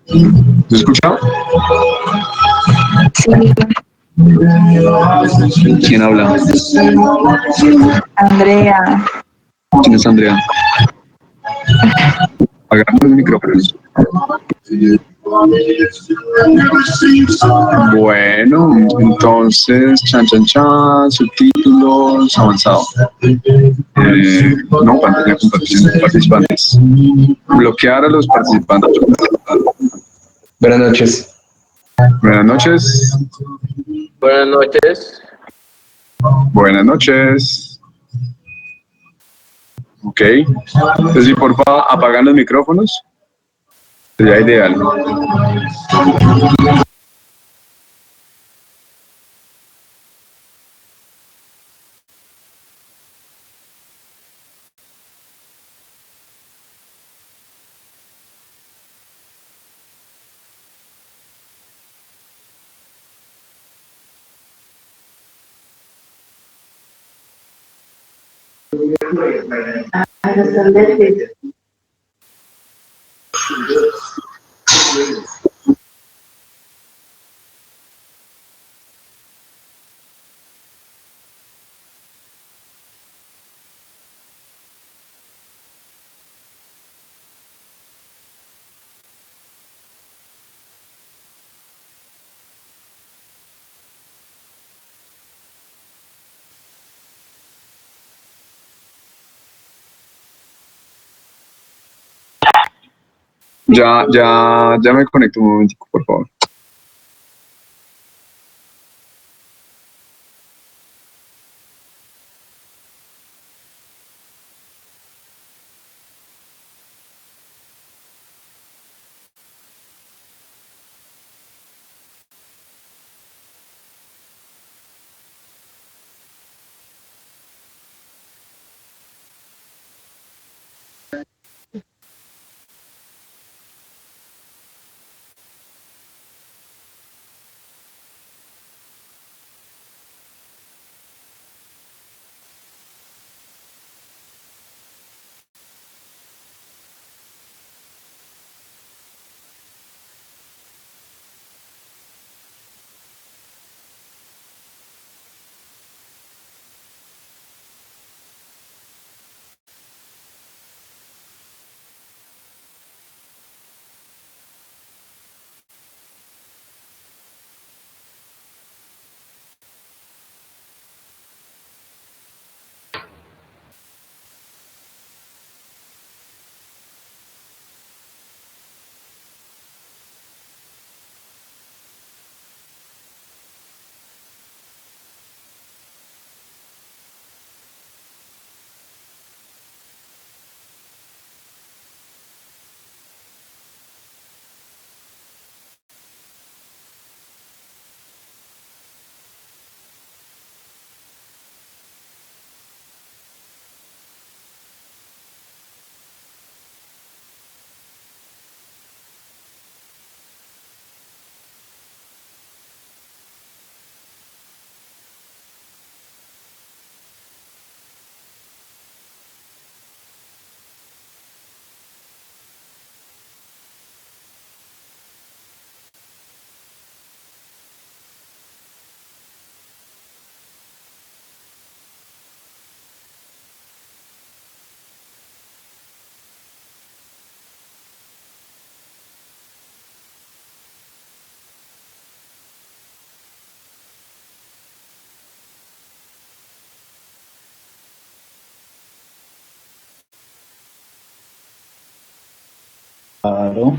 ¿Se escucha? Sí, ¿Quién habla? Andrea, ¿Quién es Andrea? Hagamos los micrófonos. Bueno, entonces, chan, chan, chan, subtítulos, avanzado. No, pantalla compartición de participantes. Bloquear a los participantes. Buenas noches. Buenas noches. Buenas noches. Buenas noches. Ok. Entonces, si por favor apagan los micrófonos, sería ideal. Ya me conecto un momentico, por favor. Claro.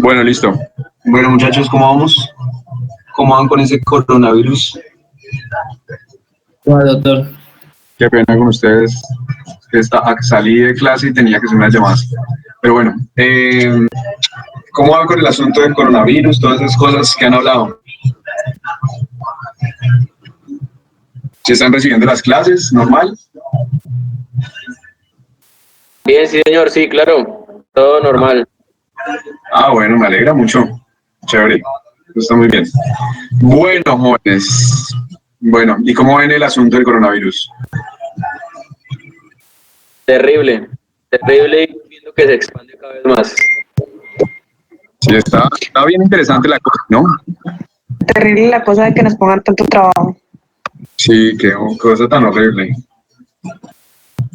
Bueno, listo. Bueno, muchachos, ¿cómo vamos? ¿Cómo van con ese coronavirus? Bueno, doctor. Qué pena con ustedes. Salí de clase y tenía que hacer unas llamadas. Pero bueno, ¿cómo van con el asunto del coronavirus? Todas esas cosas que han hablado. ¿Se están recibiendo las clases? ¿Normal? Bien, sí, señor, sí, claro. Todo normal. Ah, bueno, me alegra mucho. Chévere. Eso está muy bien. Bueno, jóvenes. Bueno, ¿y cómo ven el asunto del coronavirus? Terrible. Terrible y viendo que se expande cada vez más. Sí, está bien interesante la cosa, ¿no? Terrible la cosa de que nos pongan tanto trabajo. Sí, qué cosa tan horrible.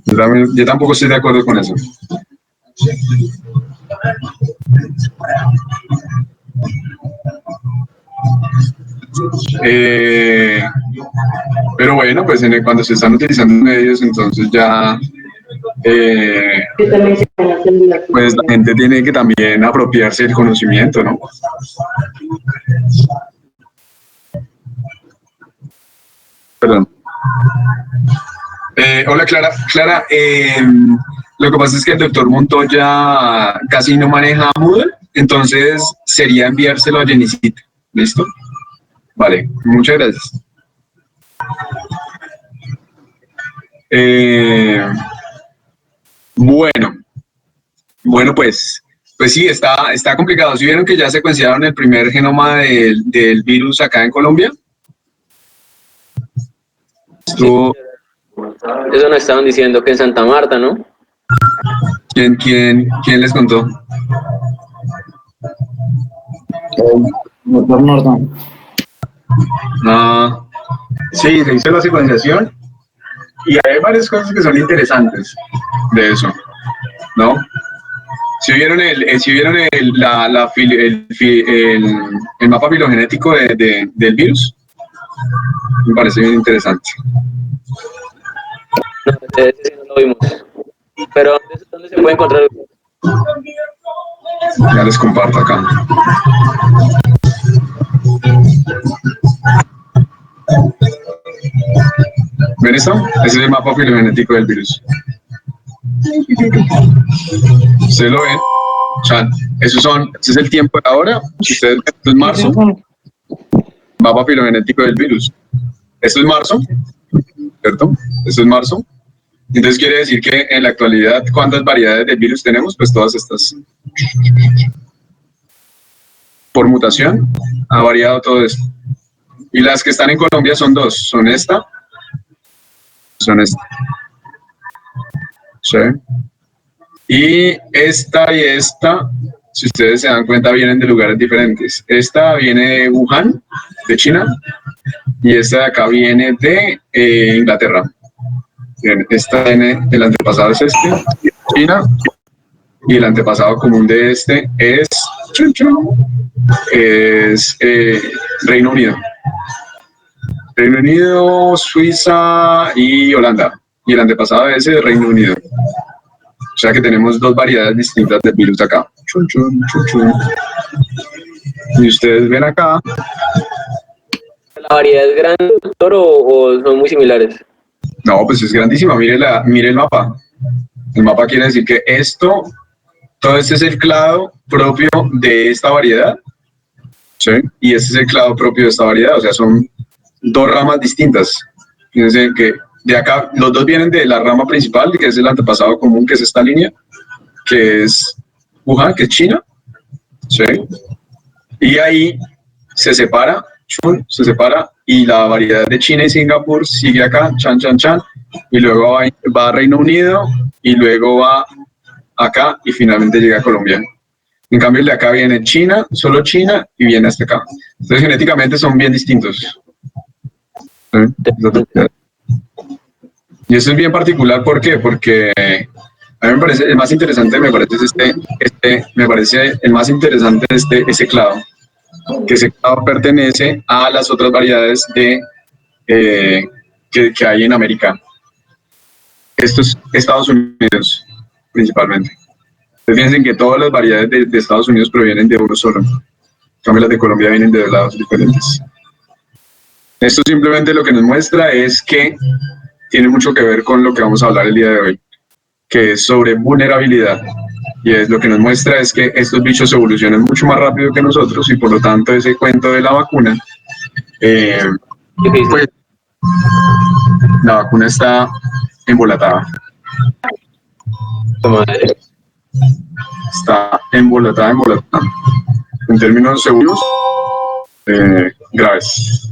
Yo tampoco estoy de acuerdo con eso. Pero bueno, pues cuando se están utilizando medios, entonces ya pues la gente tiene que también apropiarse del conocimiento, ¿no? Perdón. Hola Clara. Clara, lo que pasa es que el doctor Montoya casi no maneja Moodle, entonces sería enviárselo a Jenicita. ¿Listo? Vale, muchas gracias. Bueno, pues sí, está complicado. ¿Sí vieron que ya secuenciaron el primer genoma del virus acá en Colombia? Estuvo, Eso nos estaban diciendo que en Santa Marta, ¿no? ¿quién les contó? Doctor Norton. Ah, sí, se hizo la secuenciación y hay varias cosas que son interesantes de eso, ¿no? Si vieron el mapa filogenético del virus, me parece bien interesante. No, ese sí no lo vimos. Pero ¿dónde se puede encontrar? Ya les comparto acá. ¿Ven esto? Ese es el mapa filogenético del virus. ¿Ustedes lo ven? O sea, ese es el tiempo de ahora. Si ustedes ven, esto es marzo. Mapa filogenético del virus. Esto es marzo, ¿cierto? Esto es marzo. Entonces quiere decir que en la actualidad, ¿cuántas variedades de virus tenemos? Pues todas estas. Por mutación ha variado todo esto. Y las que están en Colombia son dos. Son esta. ¿Sí? Y esta, si ustedes se dan cuenta, vienen de lugares diferentes. Esta viene de Wuhan, de China, y esta de acá viene de Inglaterra. Bien, esta viene, el antepasado es este, China, y el antepasado común de este es Reino Unido. Reino Unido, Suiza y Holanda. Y el antepasado de ese es Reino Unido. O sea que tenemos dos variedades distintas de virus acá. Chun, chun, chun, chun. Y ustedes ven acá. ¿La variedad es grande, doctor, o son muy similares? No, pues es grandísima. Mire el mapa. El mapa quiere decir que todo este es el clado propio de esta variedad. ¿Sí? Y este es el clado propio de esta variedad. O sea, son dos ramas distintas. Fíjense que de acá, los dos vienen de la rama principal, que es el antepasado común, que es esta línea, que es Wuhan, que es China. ¿Sí? Y ahí se separa, y la variedad de China y Singapur sigue acá, chan, chan, chan, y luego va a Reino Unido, y luego va acá, y finalmente llega a Colombia. En cambio, el de acá viene China, solo China, y viene hasta acá. Entonces, genéticamente son bien distintos. ¿Sí? Y eso es bien particular, ¿por qué? Porque a mí me parece, el más interesante me parece me parece el más interesante ese clado, que ese clado pertenece a las otras variedades que hay en América. Esto es Estados Unidos, principalmente. Fíjense que todas las variedades de Estados Unidos provienen de uno solo. En cambio, las de Colombia vienen de dos lados diferentes. Esto simplemente lo que nos muestra es que tiene mucho que ver con lo que vamos a hablar el día de hoy, que es sobre vulnerabilidad. Y es lo que nos muestra es que estos bichos evolucionan mucho más rápido que nosotros y por lo tanto ese cuento de la vacuna, pues la vacuna está embolatada. Madre. Está embolatada en términos seguros, graves.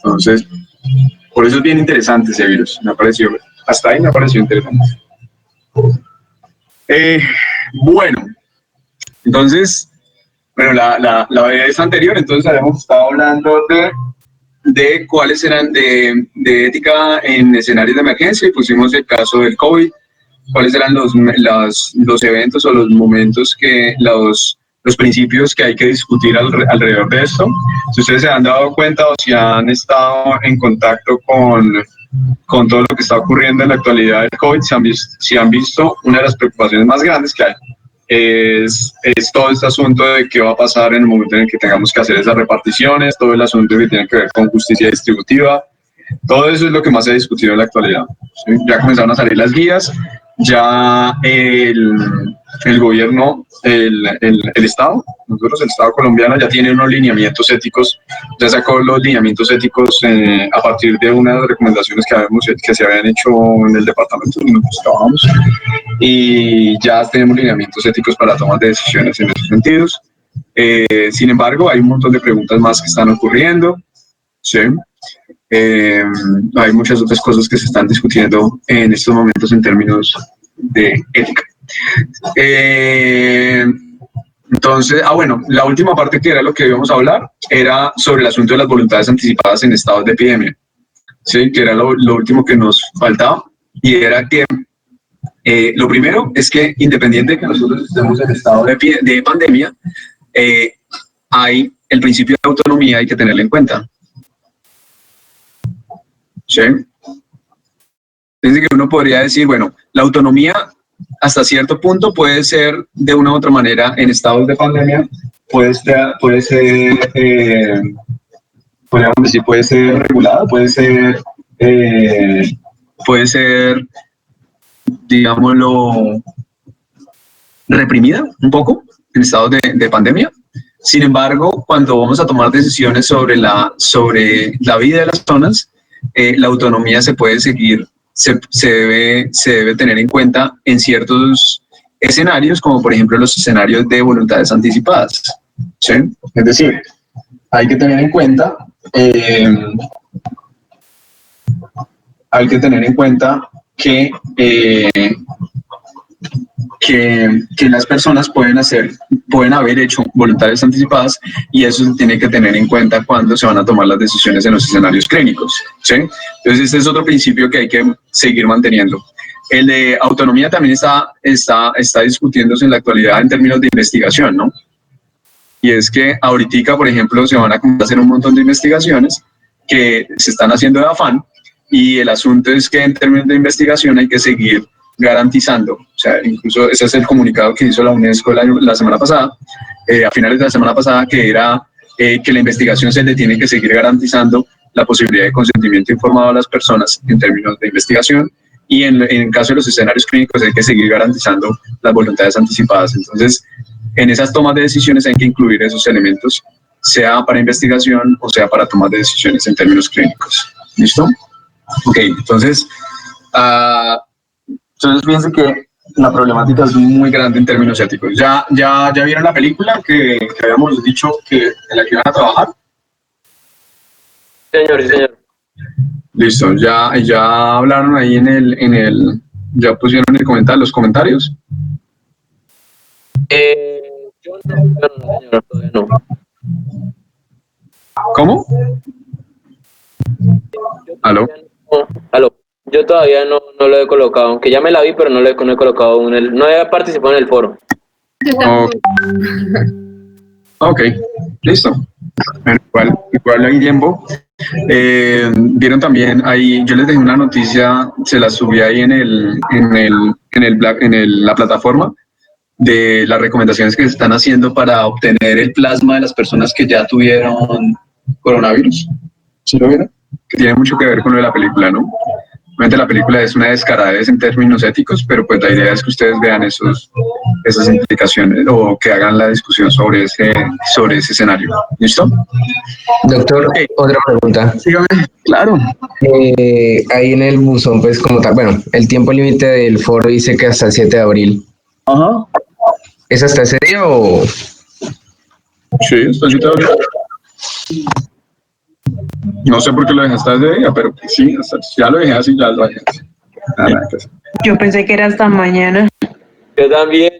Entonces, por eso es bien interesante ese virus. Hasta ahí me ha parecido interesante. Bueno, entonces, bueno, la vez anterior, entonces habíamos estado hablando de cuáles eran de ética en escenarios de emergencia y pusimos el caso del COVID, cuáles eran los eventos o los momentos los principios que hay que discutir alrededor de esto. Si ustedes se han dado cuenta o si han estado en contacto con todo lo que está ocurriendo en la actualidad del COVID, si han visto una de las preocupaciones más grandes que hay es todo este asunto de qué va a pasar en el momento en el que tengamos que hacer esas reparticiones, todo el asunto que tiene que ver con justicia distributiva. Todo eso es lo que más se ha discutido en la actualidad. ¿Sí? Ya comenzaron a salir las guías, ya el gobierno, el Estado, nosotros el Estado colombiano ya tiene unos lineamientos éticos, ya sacó los lineamientos éticos a partir de unas recomendaciones que se habían hecho en el departamento donde nosotros trabajamos, y ya tenemos lineamientos éticos para tomar de decisiones en esos sentidos. Sin embargo, hay un montón de preguntas más que están ocurriendo, ¿sí? Hay muchas otras cosas que se están discutiendo en estos momentos en términos de ética. Entonces, bueno, la última parte que era lo que íbamos a hablar era sobre el asunto de las voluntades anticipadas en estados de epidemia, ¿sí? Que era lo último que nos faltaba, y era que lo primero es que independiente de que nosotros estemos en estado de pandemia, hay el principio de autonomía, hay que tenerlo en cuenta. ¿Sí? Dice que uno podría decir, bueno, la autonomía hasta cierto punto puede ser de una u otra manera en estados de pandemia, puede ser regulada, puede ser, digámoslo, reprimida un poco en estados de pandemia. Sin embargo, cuando vamos a tomar decisiones sobre la vida de las personas, la autonomía se puede seguir, se debe tener en cuenta en ciertos escenarios, como por ejemplo los escenarios de voluntades anticipadas, ¿sí? Es decir, hay que tener en cuenta que las personas pueden haber hecho voluntades anticipadas, y eso se tiene que tener en cuenta cuando se van a tomar las decisiones en los escenarios clínicos, ¿sí? Entonces este es otro principio que hay que seguir manteniendo. El de autonomía también está discutiéndose en la actualidad en términos de investigación, ¿no? Y es que ahorita, por ejemplo, se van a hacer un montón de investigaciones que se están haciendo de afán, y el asunto es que en términos de investigación hay que seguir garantizando, o sea, incluso ese es el comunicado que hizo la UNESCO la semana pasada, a finales de la semana pasada, que era que la investigación se le tiene que seguir garantizando la posibilidad de consentimiento informado a las personas en términos de investigación, y en caso de los escenarios clínicos hay que seguir garantizando las voluntades anticipadas. Entonces, en esas tomas de decisiones hay que incluir esos elementos, sea para investigación o sea para tomar de decisiones en términos clínicos. ¿Listo? Ok, entonces fíjense que la problemática es muy grande en términos éticos. ¿Ya vieron la película que habíamos dicho en la que iban a trabajar? Señor, sí, señor. Listo, ya hablaron ahí ya pusieron los comentarios. Yo no, señor, todavía no. ¿Cómo? ¿Aló? Aló. Yo todavía no lo he colocado, aunque ya me la vi, pero no lo he colocado no he participado en el foro. Ok, listo. Igual hay tiempo. Vieron también ahí, yo les dejé una noticia, se la subí ahí la plataforma de las recomendaciones que se están haciendo para obtener el plasma de las personas que ya tuvieron coronavirus. ¿Sí lo vieron? Que tiene mucho que ver con lo de la película, ¿no? Obviamente la película es una descaradez en términos éticos, pero pues la idea es que ustedes vean esas implicaciones o que hagan la discusión sobre ese escenario. ¿Listo? Doctor, otra pregunta. Sígame. Claro. Ahí en el buzón, pues como tal, bueno, el tiempo límite del foro dice que hasta el 7 de abril. Ajá. ¿Es hasta ese día o...? Sí, hasta el 7 de abril. No sé por qué lo dejaste ese día, pero sí, ya lo dejé así, ya lo dejé así. Yo pensé que era hasta mañana. Yo también,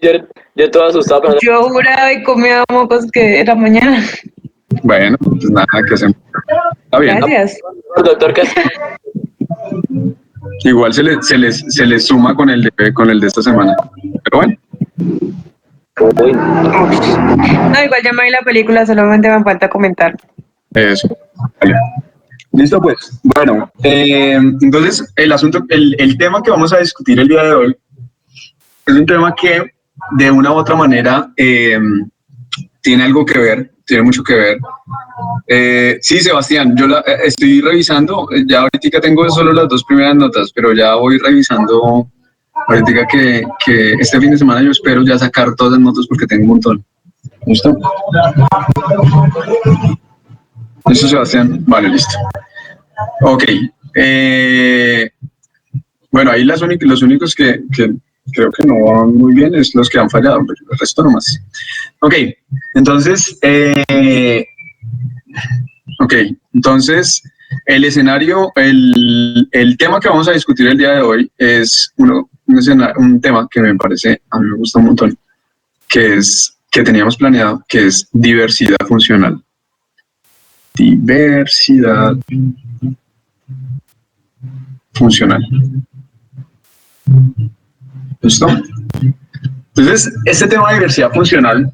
yo todo asustado. Pero Yo juraba y comía mocos que era mañana. Bueno, pues nada, que hacemos. Está bien. Gracias. doctor, ¿qué hace? Igual se les suma con el de esta semana. Pero bueno. Uy, No, igual ya me vi la película, solamente me falta comentar. Eso. Vale. Listo, pues. Bueno, entonces el tema que vamos a discutir el día de hoy es un tema que de una u otra manera tiene algo que ver, tiene mucho que ver. Sí, Sebastián, yo estoy revisando, ya ahorita tengo solo las 2 primeras notas, pero ya voy revisando, ahorita que este fin de semana yo espero ya sacar todas las notas porque tengo un montón. ¿Listo? ¿Listo, Sebastián? Vale, listo. Ok. Bueno, ahí los únicos que creo que no van muy bien es los que han fallado, pero el resto nomás. Ok, entonces, el escenario, el tema que vamos a discutir el día de hoy es un tema que me parece, a mí me gusta un montón, que teníamos planeado, que es diversidad funcional. Diversidad funcional. ¿Listo? Entonces, este tema de diversidad funcional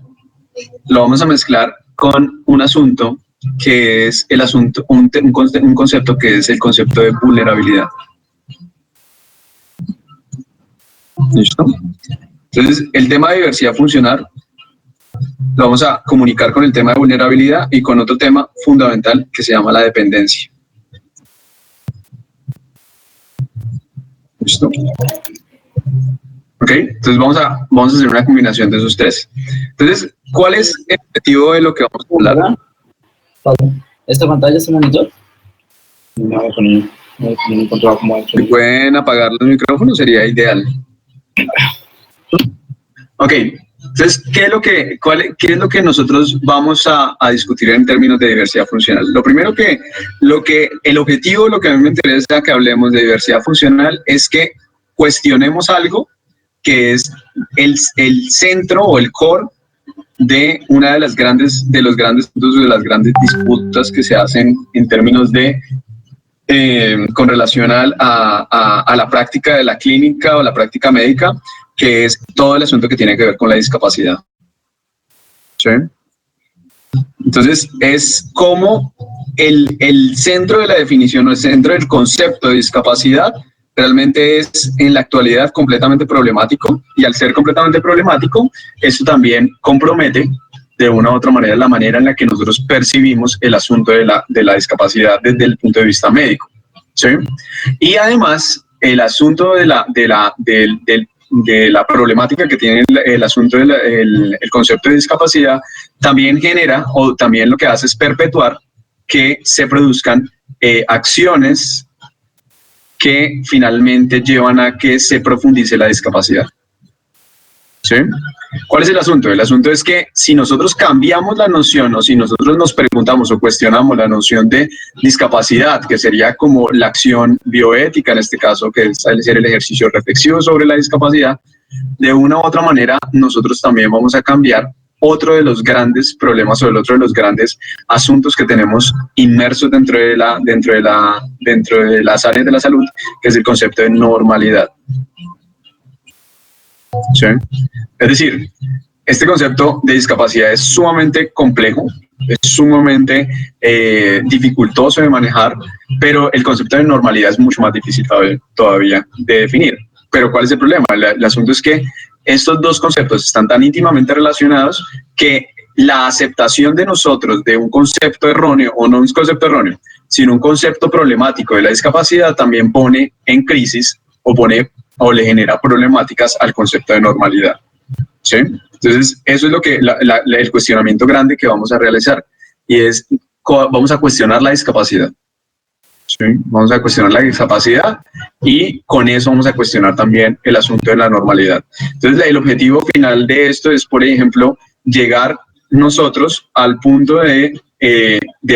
lo vamos a mezclar con un asunto que es un concepto que es el concepto de vulnerabilidad. ¿Listo? Entonces, el tema de diversidad funcional lo vamos a comunicar con el tema de vulnerabilidad y con otro tema fundamental que se llama la dependencia. ¿Listo? Ok, entonces vamos a hacer una combinación de esos tres. Entonces, ¿cuál es el objetivo de lo que vamos a hablar? ¿Esta pantalla es un monitor? No me encontraba como hecho. Si pueden apagar los micrófonos sería ideal. Ok, entonces, ¿qué es lo que nosotros vamos a discutir en términos de diversidad funcional? Lo primero el objetivo, lo que a mí me interesa que hablemos de diversidad funcional es que cuestionemos algo que es el centro o el core de una de los grandes puntos de las grandes disputas que se hacen en términos de con relación a la práctica de la clínica o la práctica médica, que es todo el asunto que tiene que ver con la discapacidad. ¿Sí? Entonces, es como el centro de la definición o el centro del concepto de discapacidad realmente es en la actualidad completamente problemático, y al ser completamente problemático, eso también compromete de una u otra manera la manera en la que nosotros percibimos el asunto de la discapacidad desde el punto de vista médico. ¿Sí? Y además, el asunto de la problemática que tiene el asunto del concepto de discapacidad también genera, o también lo que hace es perpetuar que se produzcan acciones que finalmente llevan a que se profundice la discapacidad. ¿Sí? ¿Cuál es el asunto? El asunto es que si nosotros cambiamos la noción, o si nosotros nos preguntamos o cuestionamos la noción de discapacidad, que sería como la acción bioética en este caso, que es hacer el ejercicio reflexivo sobre la discapacidad, de una u otra manera nosotros también vamos a cambiar otro de los grandes problemas o el otro de los grandes asuntos que tenemos inmersos dentro de las áreas de la salud, que es el concepto de normalidad. ¿Sí? Es decir, este concepto de discapacidad es sumamente complejo, es sumamente dificultoso de manejar, pero el concepto de normalidad es mucho más difícil todavía de definir. Pero ¿cuál es el problema? El asunto es que estos dos conceptos están tan íntimamente relacionados que la aceptación de nosotros de un concepto erróneo, o no un concepto erróneo, sino un concepto problemático de la discapacidad también pone en crisis o le genera problemáticas al concepto de normalidad. ¿Sí? Entonces, eso es lo que el cuestionamiento grande que vamos a realizar, y es, vamos a cuestionar la discapacidad. ¿Sí? Vamos a cuestionar la discapacidad y con eso vamos a cuestionar también el asunto de la normalidad. Entonces, el objetivo final de esto es, por ejemplo, llegar nosotros al punto de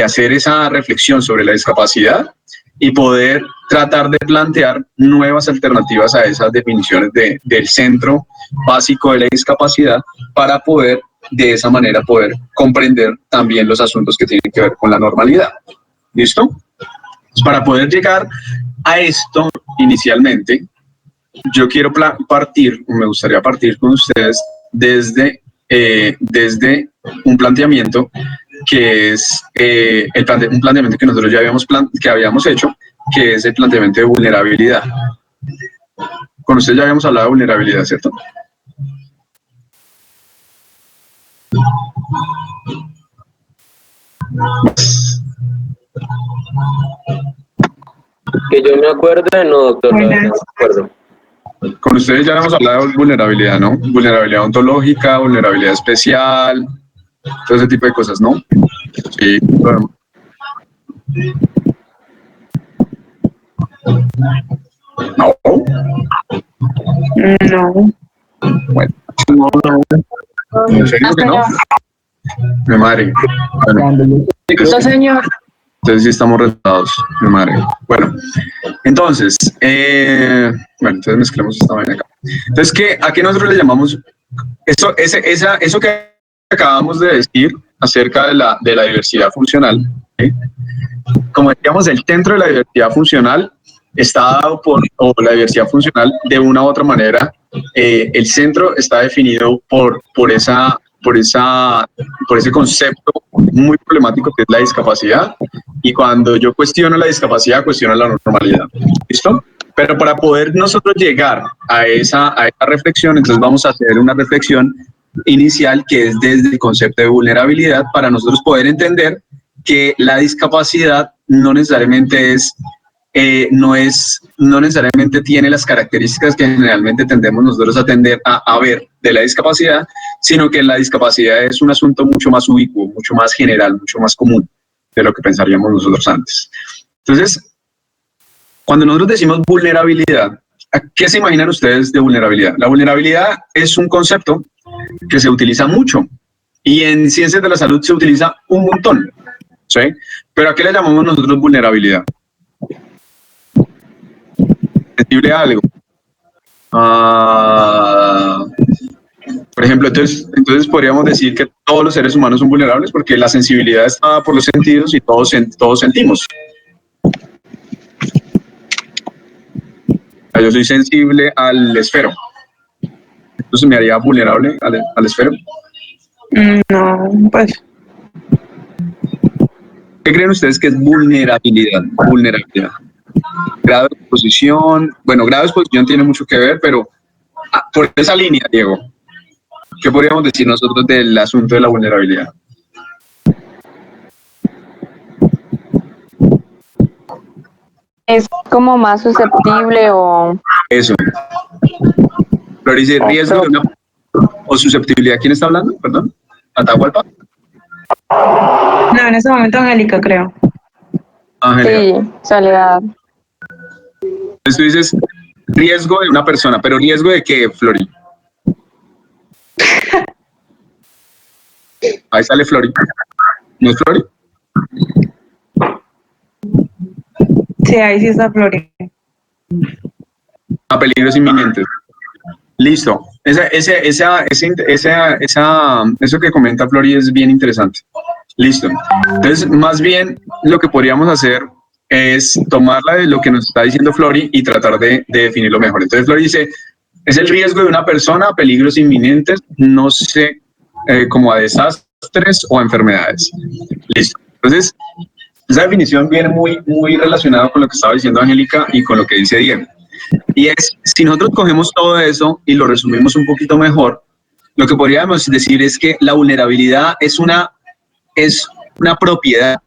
hacer esa reflexión sobre la discapacidad y poder tratar de plantear nuevas alternativas a esas definiciones del centro básico de la discapacidad, para poder de esa manera poder comprender también los asuntos que tienen que ver con la normalidad. ¿Listo? Para poder llegar a esto inicialmente, yo quiero me gustaría partir con ustedes desde un planteamiento que es un planteamiento que nosotros ya habíamos hecho, que es el planteamiento de vulnerabilidad. Con ustedes ya habíamos hablado de vulnerabilidad, ¿cierto? Que yo me acuerde, no, doctor, no me acuerdo. Con ustedes ya habíamos hablado de vulnerabilidad, ¿no? Vulnerabilidad ontológica, vulnerabilidad especial, todo ese tipo de cosas, ¿no? Sí. Bueno. No. No. Bueno. ¿En serio que no? Mi madre. Bueno. No, señor. Entonces sí estamos retrasados, mi madre. Bueno, entonces, entonces mezclemos esta vaina acá. Entonces, ¿a qué nosotros le llamamos? Eso que acabamos de decir acerca de la diversidad funcional, ¿sí? Como decíamos, el centro de la diversidad funcional está dado o la diversidad funcional de una u otra manera, el centro está definido por ese concepto muy problemático que es la discapacidad, y cuando yo cuestiono la discapacidad, cuestiono la normalidad. ¿Listo? Pero para poder nosotros llegar a esa reflexión, entonces vamos a hacer una reflexión inicial que es desde el concepto de vulnerabilidad, para nosotros poder entender que la discapacidad no necesariamente no necesariamente tiene las características que generalmente tendemos nosotros a ver de la discapacidad, sino que la discapacidad es un asunto mucho más ubicuo, mucho más general, mucho más común de lo que pensaríamos nosotros antes. Entonces, cuando nosotros decimos vulnerabilidad, ¿qué se imaginan ustedes de vulnerabilidad? La vulnerabilidad es un concepto que se utiliza mucho y en ciencias de la salud se utiliza un montón, ¿sí? Pero ¿a qué le llamamos nosotros vulnerabilidad? Sensible a algo. Por ejemplo, entonces podríamos decir que todos los seres humanos son vulnerables porque la sensibilidad está por los sentidos y todos sentimos. Yo soy sensible al esfero. Entonces me haría vulnerable al esfero. No, pues. ¿Qué creen ustedes que es vulnerabilidad? Vulnerabilidad. Grado de exposición. Bueno, grado de exposición tiene mucho que ver, pero por esa línea, Diego, ¿qué podríamos decir nosotros del asunto de la vulnerabilidad? Es como más susceptible o... Eso. Pero dice riesgo de una... ¿O susceptibilidad? ¿Quién está hablando? Perdón. ¿Atahualpa? No, en ese momento Angélica, creo. Sí, Soledad. Entonces tú dices riesgo de una persona, pero ¿riesgo de qué, Flori? Ahí sale Flori. ¿No es Flori? Sí, ahí sí está Flori. A peligros inminentes. Listo. Eso que comenta Flori es bien interesante. Listo. Entonces, más bien, lo que podríamos hacer es tomarla de lo que nos está diciendo Flori y tratar de definirlo mejor. Entonces, Flori dice, Es el riesgo de una persona a peligros inminentes, no sé, como a desastres o a enfermedades. Listo. Entonces, esa definición viene muy relacionada con lo que estaba diciendo Angélica y con lo que dice Diego. Y es, si nosotros cogemos todo eso y lo resumimos un poquito mejor, lo que podríamos decir es que la vulnerabilidad es una propiedad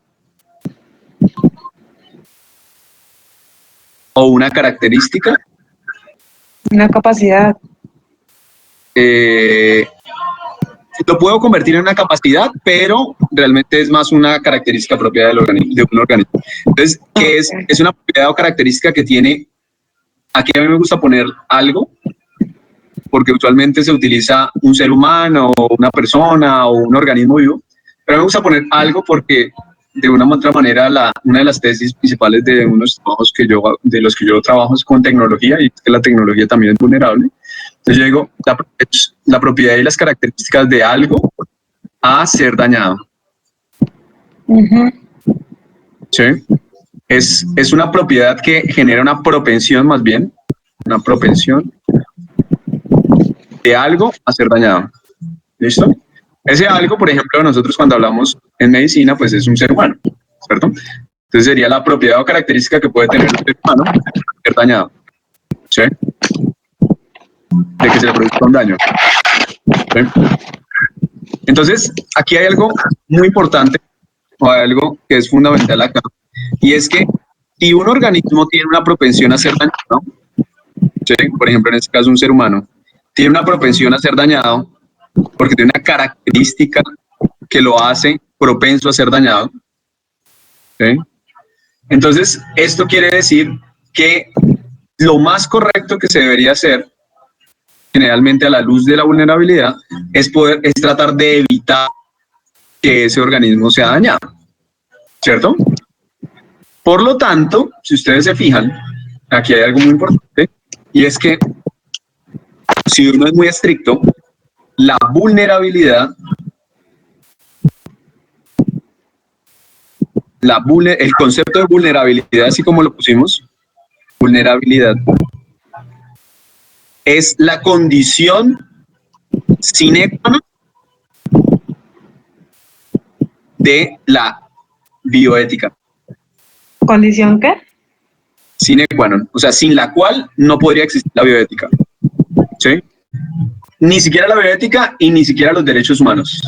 o una característica. Una capacidad. Lo puedo convertir en una capacidad, pero realmente es más una característica propia de un organismo. Entonces, ¿qué es? Es una propiedad o característica que tiene, aquí a mí me gusta poner algo, porque usualmente se utiliza un ser humano, una persona o un organismo vivo, pero me gusta poner algo porque de una u otra manera una de las tesis principales de unos trabajos de los que yo trabajo es con tecnología, y es que la tecnología también es vulnerable. Entonces yo digo, la propiedad y las características de algo a ser dañado. ¿Sí? Es una propiedad que genera una propensión, más bien, una propensión de algo a ser dañado. ¿Listo? Ese algo, por ejemplo, nosotros cuando hablamos en medicina, pues es un ser humano, ¿cierto? Entonces sería la propiedad o característica que puede tener un ser humano ser dañado. ¿Sí? De que se le produzca un daño. ¿Sí? Entonces, aquí hay algo muy importante, o algo que es fundamental acá, y es que si un organismo tiene una propensión a ser dañado, ¿sí? Por ejemplo, en este caso un ser humano, tiene una propensión a ser dañado, porque tiene una característica que lo hace propenso a ser dañado. ¿Sí? Entonces, esto quiere decir que lo más correcto que se debería hacer, generalmente a la luz de la vulnerabilidad, es tratar de evitar que ese organismo sea dañado. ¿Cierto? Por lo tanto, si ustedes se fijan, aquí hay algo muy importante, y es que si uno es muy estricto, la vulnerabilidad, el concepto de vulnerabilidad, así como lo pusimos, vulnerabilidad, es la condición sine qua non de la bioética. ¿Condición qué? Sine qua non, o sea, sin la cual no podría existir la bioética. ¿Sí? Ni siquiera la bioética y ni siquiera los derechos humanos.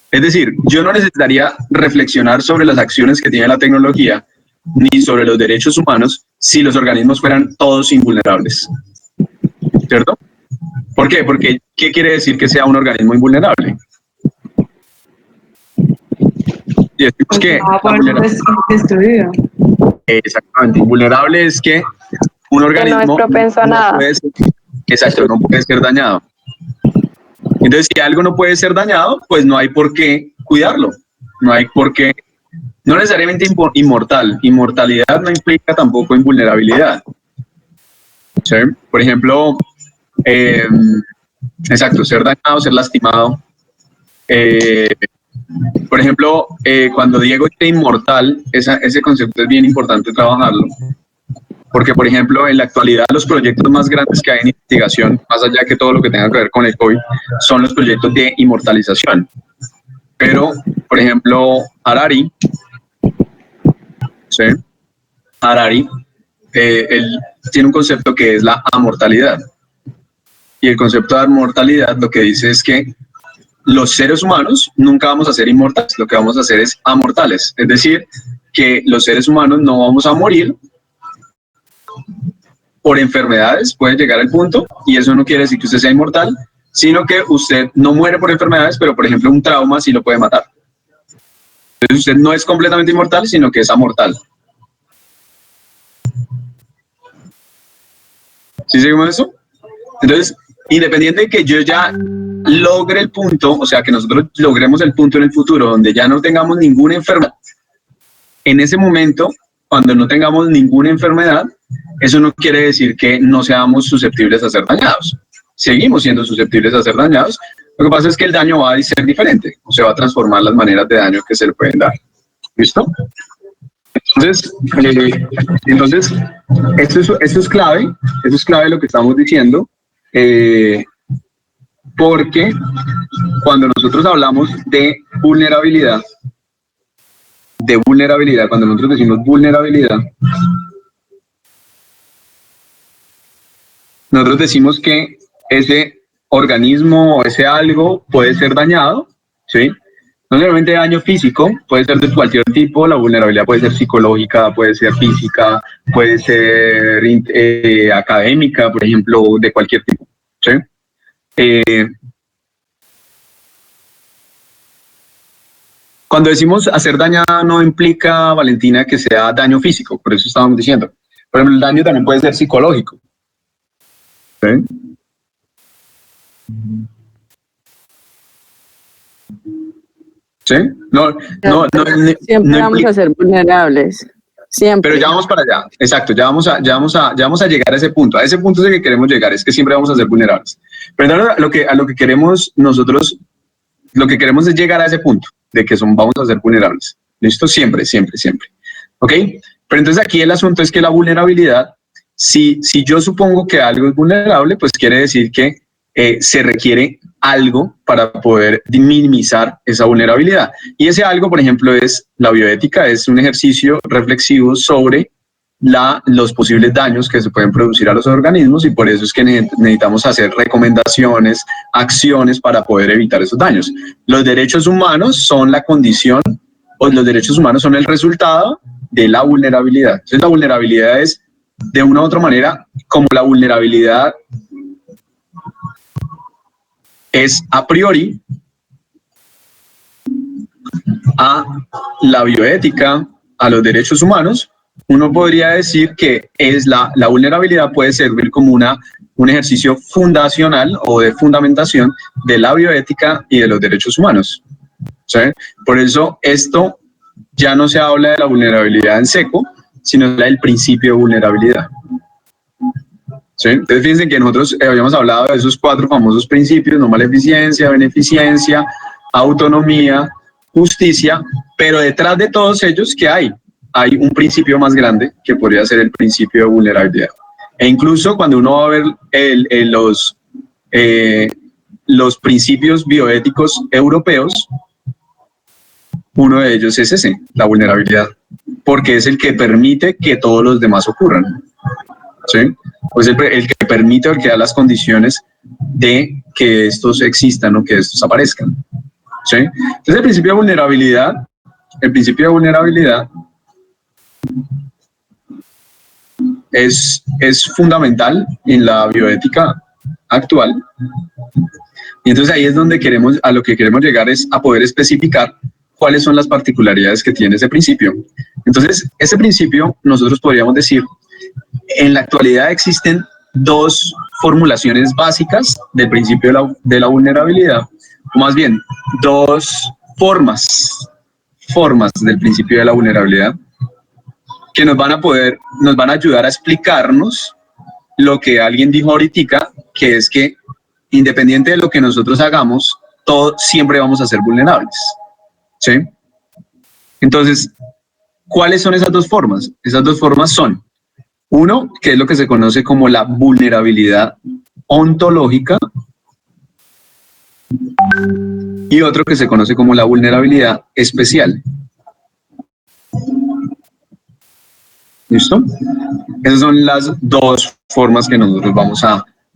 Es decir, yo no necesitaría reflexionar sobre las acciones que tiene la tecnología ni sobre los derechos humanos si los organismos fueran todos invulnerables. ¿Cierto? ¿Por qué? Porque ¿qué quiere decir que sea un organismo invulnerable? Y es que destruido. Exactamente, invulnerable es que un organismo que no es propenso a nada. Exacto, no puede ser dañado. Entonces, si algo no puede ser dañado, pues no hay por qué cuidarlo. No hay por qué, no necesariamente inmortal. Inmortalidad no implica tampoco invulnerabilidad. ¿Sí? Por ejemplo, exacto, ser dañado, ser lastimado. Por ejemplo, cuando Diego dice inmortal, ese concepto es bien importante trabajarlo. Porque, por ejemplo, en la actualidad los proyectos más grandes que hay en investigación, más allá que todo lo que tenga que ver con el COVID, son los proyectos de inmortalización. Pero, por ejemplo, Harari, ¿sí? Harari, él tiene un concepto que es la amortalidad. Y el concepto de amortalidad lo que dice es que los seres humanos nunca vamos a ser inmortales, lo que vamos a hacer es amortales. Es decir, que los seres humanos no vamos a morir por enfermedades, puede llegar al punto, y eso no quiere decir que usted sea inmortal, sino que usted no muere por enfermedades, pero por ejemplo un trauma sí lo puede matar. Entonces usted no es completamente inmortal, sino que es amortal. ¿Sí seguimos eso? Entonces, independiente de que yo ya logre el punto, o sea, que nosotros logremos el punto en el futuro donde ya no tengamos ninguna enfermedad, en ese momento, cuando no tengamos ninguna enfermedad, eso no quiere decir que no seamos susceptibles a ser dañados. Seguimos siendo susceptibles a ser dañados. Lo que pasa es que el daño va a ser diferente, o se va a transformar las maneras de daño que se le pueden dar. ¿Listo? Entonces esto es clave lo que estamos diciendo, porque cuando nosotros hablamos de vulnerabilidad, cuando nosotros decimos vulnerabilidad, nosotros decimos que ese organismo o ese algo puede ser dañado, ¿sí? No solamente daño físico, puede ser de cualquier tipo, la vulnerabilidad puede ser psicológica, puede ser física, puede ser académica, por ejemplo, de cualquier tipo, ¿sí? Cuando decimos hacer dañada no implica, Valentina, que sea daño físico, por eso estábamos diciendo. Por ejemplo, el daño también puede ser psicológico, ¿sí? ¿Sí? Siempre vamos a ser vulnerables. Siempre. Pero ya vamos para allá, exacto, ya vamos a llegar a ese punto. A ese punto es el que queremos llegar, es que siempre vamos a ser vulnerables. Pero ahora a lo que queremos nosotros, lo que queremos es llegar a ese punto de que vamos a ser vulnerables. ¿Listo? Siempre. ¿Ok? Pero entonces aquí el asunto es que la vulnerabilidad, si yo supongo que algo es vulnerable, pues quiere decir que se requiere algo para poder minimizar esa vulnerabilidad. Y ese algo, por ejemplo, es la bioética, es un ejercicio reflexivo sobre los posibles daños que se pueden producir a los organismos, y por eso es que necesitamos hacer recomendaciones, acciones para poder evitar esos daños. Los derechos humanos son la condición, o los derechos humanos son el resultado de la vulnerabilidad. Entonces la vulnerabilidad es, de una u otra manera, como la vulnerabilidad es a priori a la bioética, a los derechos humanos, uno podría decir que la vulnerabilidad puede servir como un ejercicio fundacional o de fundamentación de la bioética y de los derechos humanos, ¿sí? Por eso esto ya no se habla de la vulnerabilidad en seco, sino del principio de vulnerabilidad. ¿Sí? Entonces fíjense que nosotros habíamos hablado de esos 4 famosos principios: no maleficencia, beneficencia, autonomía, justicia, pero detrás de todos ellos, ¿qué hay? Hay un principio más grande que podría ser el principio de vulnerabilidad. E incluso cuando uno va a ver los principios bioéticos europeos, uno de ellos es ese, la vulnerabilidad, porque es el que permite que todos los demás ocurran, ¿sí? Pues el que permite, o el que da las condiciones de que estos existan o que estos aparezcan, ¿sí? Entonces el principio de vulnerabilidad es fundamental en la bioética actual, y entonces ahí es donde a lo que queremos llegar, es a poder especificar cuáles son las particularidades que tiene ese principio. Entonces ese principio, nosotros podríamos decir, en la actualidad existen 2 formulaciones básicas del principio de la vulnerabilidad, o más bien 2 formas del principio de la vulnerabilidad, que nos van a ayudar a explicarnos lo que alguien dijo ahorita, que es que independiente de lo que nosotros hagamos, siempre vamos a ser vulnerables, ¿sí? Entonces, ¿cuáles son esas 2 formas? Esas 2 formas son: uno, que es lo que se conoce como la vulnerabilidad ontológica, y otro que se conoce como la vulnerabilidad especial. ¿Listo? Esas son las 2 formas que nosotros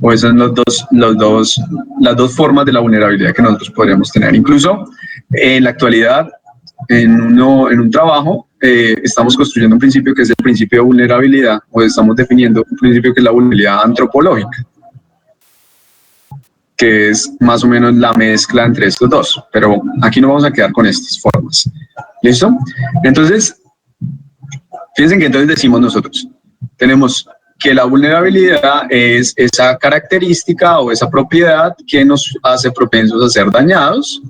o esas son las dos formas de la vulnerabilidad que nosotros podríamos tener. Incluso en la actualidad, en un trabajo, estamos construyendo un principio que es el principio de vulnerabilidad, o estamos definiendo un principio que es la vulnerabilidad antropológica, que es más o menos la mezcla entre estos 2, pero aquí nos vamos a quedar con estas formas. ¿Listo? Entonces, fíjense que entonces decimos nosotros, tenemos que la vulnerabilidad es esa característica o esa propiedad que nos hace propensos a ser dañados,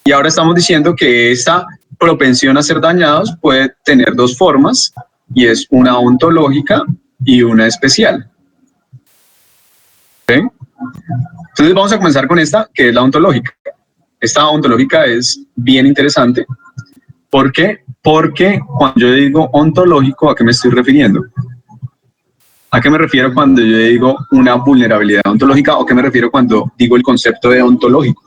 y ahora estamos diciendo que esta propensión a ser dañados puede tener 2 formas, y es una ontológica y una especial. ¿Sí? Entonces vamos a comenzar con esta, que es la ontológica. Esta ontológica es bien interesante. ¿Por qué? Porque cuando yo digo ontológico, ¿a qué me estoy refiriendo? ¿A qué me refiero cuando yo digo una vulnerabilidad ontológica o a qué me refiero cuando digo el concepto de ontológico?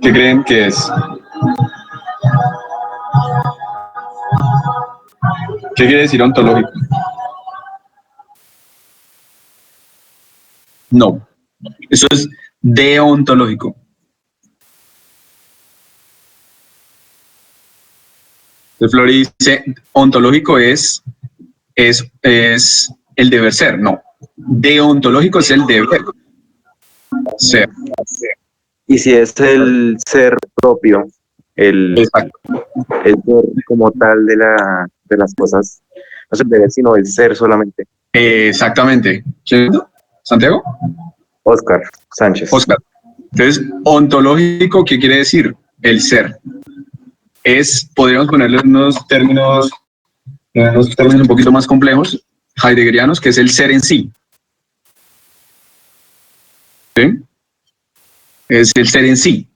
¿Qué creen que es? ¿Qué quiere decir ontológico? No, eso es deontológico. Entonces Flori dice, ontológico es el deber ser. No, deontológico es el deber ser. Y si es el ser propio, el ser como tal de las cosas, no es el deber, sino el ser solamente. Exactamente. ¿Quién? ¿Santiago? Oscar Sánchez. Oscar. Entonces, ontológico, ¿qué quiere decir? El ser. Podríamos ponerle unos términos un poquito más complejos, heideggerianos, que es el ser en sí. ¿Sí? Es el ser en sí.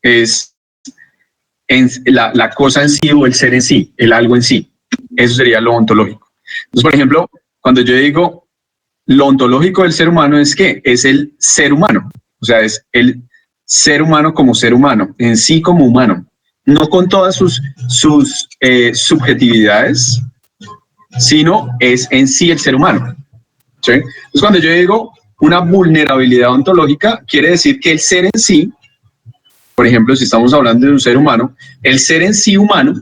Es la cosa en sí o el ser en sí, el algo en sí. Eso sería lo ontológico. Entonces, por ejemplo, cuando yo digo lo ontológico del ser humano es ¿qué? Es el ser humano. O sea, es el ser humano como ser humano, en sí como humano. No con todas sus subjetividades, sino es en sí el ser humano. ¿Sí? Entonces, cuando yo digo una vulnerabilidad ontológica, quiere decir que el ser en sí, por ejemplo, si estamos hablando de un ser humano, el ser en sí humano,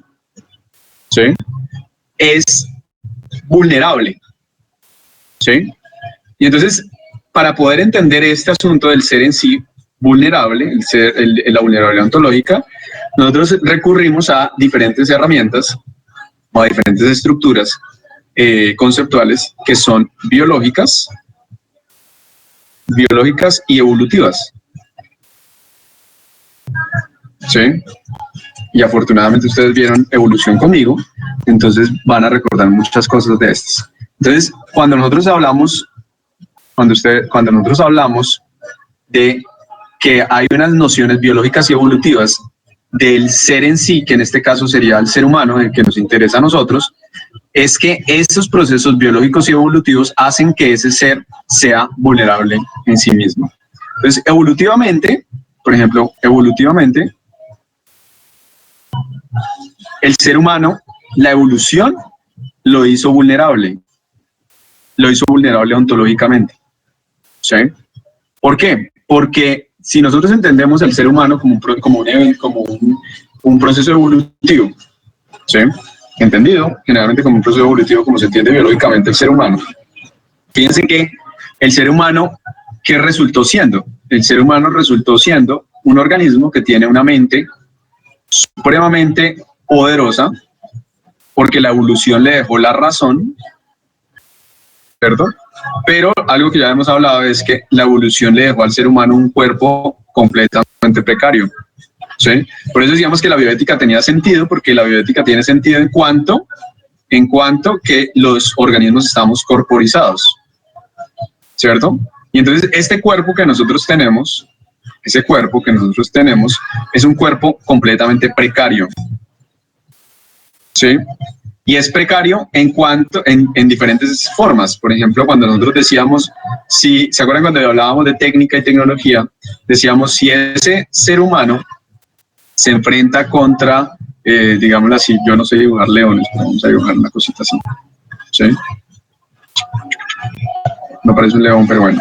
¿sí? Es vulnerable. ¿Sí? Y entonces, para poder entender este asunto del ser en sí vulnerable, la vulnerabilidad ontológica, nosotros recurrimos a diferentes herramientas o a diferentes estructuras conceptuales que son biológicas y evolutivas. ¿Sí? Y afortunadamente ustedes vieron evolución conmigo, entonces van a recordar muchas cosas de estas. Entonces, cuando nosotros hablamos de que hay unas nociones biológicas y evolutivas del ser en sí, que en este caso sería el ser humano, el que nos interesa a nosotros, es que esos procesos biológicos y evolutivos hacen que ese ser sea vulnerable en sí mismo. Entonces, evolutivamente, por ejemplo, el ser humano, la evolución lo hizo vulnerable ontológicamente. ¿Sí? ¿Por qué? Porque si nosotros entendemos el ser humano como un proceso evolutivo, ¿sí? Entendido generalmente como un proceso evolutivo como se entiende biológicamente el ser humano, fíjense que el ser humano, ¿qué resultó siendo? El ser humano resultó siendo un organismo que tiene una mente supremamente poderosa porque la evolución le dejó la razón, ¿cierto? Pero algo que ya hemos hablado es que la evolución le dejó al ser humano un cuerpo completamente precario. ¿Sí? Por eso decíamos que la bioética tenía sentido, porque la bioética tiene sentido en cuanto que los organismos estamos corporizados, ¿cierto? Y entonces este cuerpo que nosotros tenemos, es un cuerpo completamente precario. ¿Sí? Y es precario en diferentes formas. Por ejemplo, cuando nosotros decíamos, ¿se acuerdan cuando hablábamos de técnica y tecnología? Decíamos, si ese ser humano se enfrenta contra, digámoslo así, yo no sé dibujar leones, pero vamos a dibujar una cosita así. ¿Sí? No parece un león, pero bueno.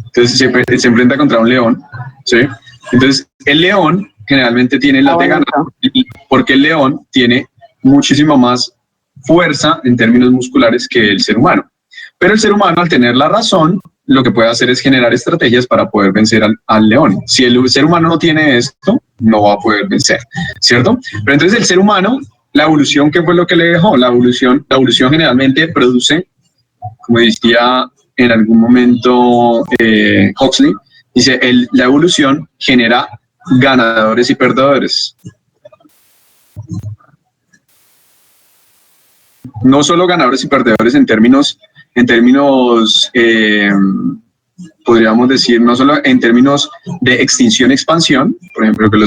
Entonces se enfrenta contra un león. ¿Sí? Entonces, el león generalmente tiene las de ganar, porque el león tiene muchísimo más fuerza en términos musculares que el ser humano. Pero el ser humano, al tener la razón, lo que puede hacer es generar estrategias para poder vencer al león. Si el ser humano no tiene esto, no va a poder vencer, ¿cierto? Pero entonces el ser humano, la evolución, ¿qué fue lo que le dejó? La evolución generalmente produce, como decía en algún momento Huxley, dice, la evolución genera ganadores y perdedores. No solo ganadores y perdedores en términos podríamos decir, no solo en términos de extinción-expansión, por ejemplo, que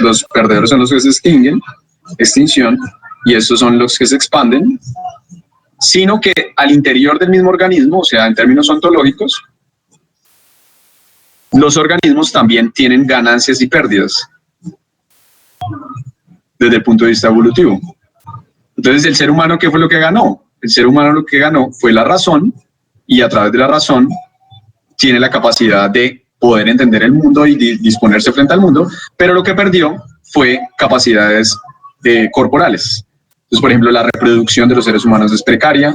los perdedores son los que se extinguen, extinción, y estos son los que se expanden, sino que al interior del mismo organismo, o sea, en términos ontológicos, los organismos también tienen ganancias y pérdidas desde el punto de vista evolutivo. Entonces, ¿el ser humano qué fue lo que ganó? El ser humano lo que ganó fue la razón, y a través de la razón tiene la capacidad de poder entender el mundo y disponerse frente al mundo, pero lo que perdió fue capacidades corporales. Entonces, por ejemplo, la reproducción de los seres humanos es precaria,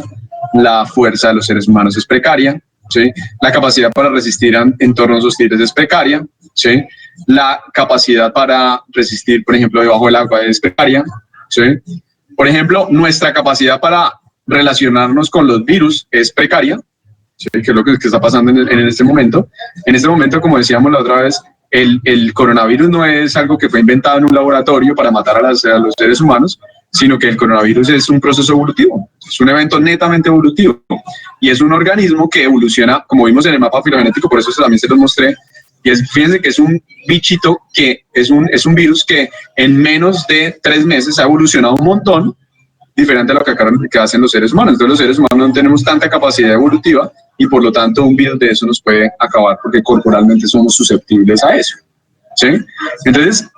la fuerza de los seres humanos es precaria, ¿sí? La capacidad para resistir a entornos hostiles es precaria, ¿sí? La capacidad para resistir, por ejemplo, debajo del agua es precaria, ¿sí? Por ejemplo, nuestra capacidad para relacionarnos con los virus es precaria, ¿sí? Que es lo que está pasando en este momento. En este momento, como decíamos la otra vez, el coronavirus no es algo que fue inventado en un laboratorio para matar a los seres humanos, sino que el coronavirus es un proceso evolutivo, es un evento netamente evolutivo, y es un organismo que evoluciona, como vimos en el mapa filogenético, por eso también se los mostré, y fíjense que es un bichito que es un virus que en menos de 3 meses ha evolucionado un montón, diferente a lo que hacen los seres humanos. Entonces los seres humanos no tenemos tanta capacidad evolutiva, y por lo tanto un virus de eso nos puede acabar, porque corporalmente somos susceptibles a eso, ¿sí? Entonces,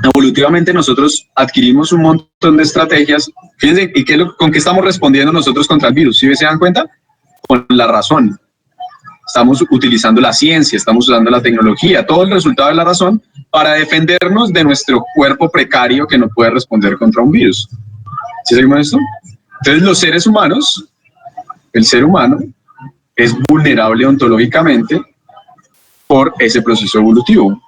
evolutivamente nosotros adquirimos un montón de estrategias. Fíjense, ¿y con qué estamos respondiendo nosotros contra el virus? ¿Sí se dan cuenta? Con la razón. Estamos utilizando la ciencia, estamos usando la tecnología, todo el resultado de la razón para defendernos de nuestro cuerpo precario que no puede responder contra un virus. ¿Sí seguimos esto? Entonces los seres humanos, el ser humano es vulnerable ontológicamente por ese proceso evolutivo,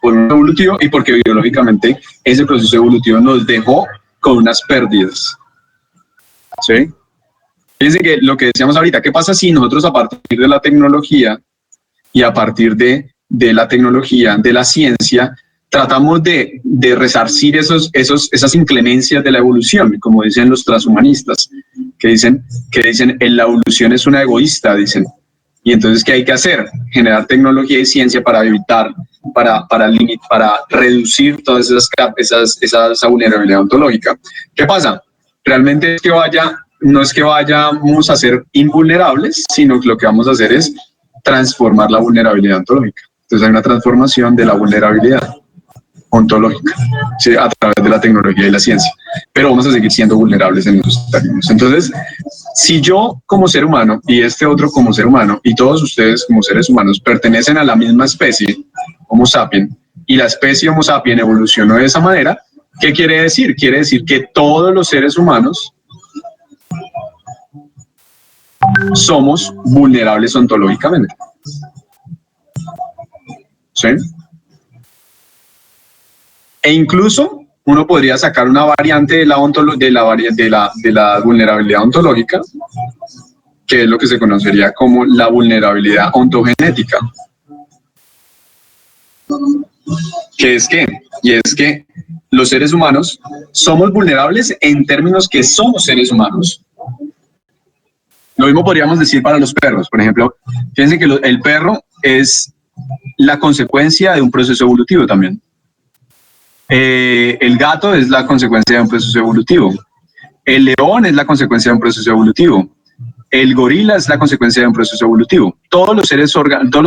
y porque biológicamente ese proceso evolutivo nos dejó con unas pérdidas, ¿sí? Fíjense que lo que decíamos ahorita, ¿qué pasa si nosotros a partir de la tecnología y a partir de la tecnología, de la ciencia, tratamos de resarcir esas inclemencias de la evolución, como dicen los transhumanistas, que dicen la evolución es una egoísta, dicen. Y entonces, ¿qué hay que hacer? Generar tecnología y ciencia para evitar, para reducir todas esa vulnerabilidad ontológica. ¿Qué pasa? Realmente no es que vayamos a ser invulnerables, sino que lo que vamos a hacer es transformar la vulnerabilidad ontológica. Entonces hay una transformación de la vulnerabilidad ontológica, ¿sí? A través de la tecnología y la ciencia, pero vamos a seguir siendo vulnerables en esos términos. Entonces, si yo como ser humano y este otro como ser humano y todos ustedes como seres humanos pertenecen a la misma especie, Homo sapiens, y la especie Homo sapiens evolucionó de esa manera, ¿qué quiere decir? Quiere decir que todos los seres humanos somos vulnerables ontológicamente, ¿sí? E incluso uno podría sacar una variante de la vulnerabilidad ontológica, que es lo que se conocería como la vulnerabilidad ontogenética. ¿Qué es qué? Y es que los seres humanos somos vulnerables en términos que somos seres humanos. Lo mismo podríamos decir para los perros. Por ejemplo, fíjense que el perro es la consecuencia de un proceso evolutivo también. El gato es la consecuencia de un proceso evolutivo. El león es la consecuencia de un proceso evolutivo. El gorila es la consecuencia de un proceso evolutivo. Todos los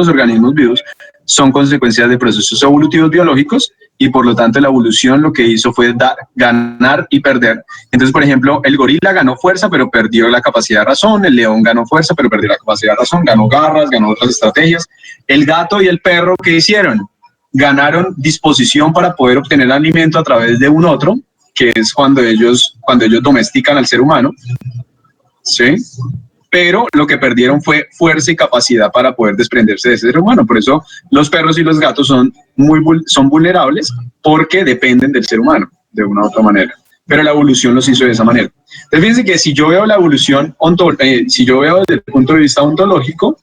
organismos vivos son consecuencias de procesos evolutivos biológicos, y por lo tanto la evolución lo que hizo fue ganar y perder. Entonces, por ejemplo, el gorila ganó fuerza pero perdió la capacidad de razón, el león ganó fuerza pero perdió la capacidad de razón, ganó garras, ganó otras estrategias. El gato y el perro, ¿qué hicieron? Ganaron disposición para poder obtener alimento a través de un otro, que es cuando ellos domestican al ser humano, ¿sí? Pero lo que perdieron fue fuerza y capacidad para poder desprenderse de ese ser humano. Por eso los perros y los gatos son vulnerables, porque dependen del ser humano de una u otra manera. Pero la evolución los hizo de esa manera. Entonces fíjense que si yo veo la evolución, si yo veo desde el punto de vista ontológico,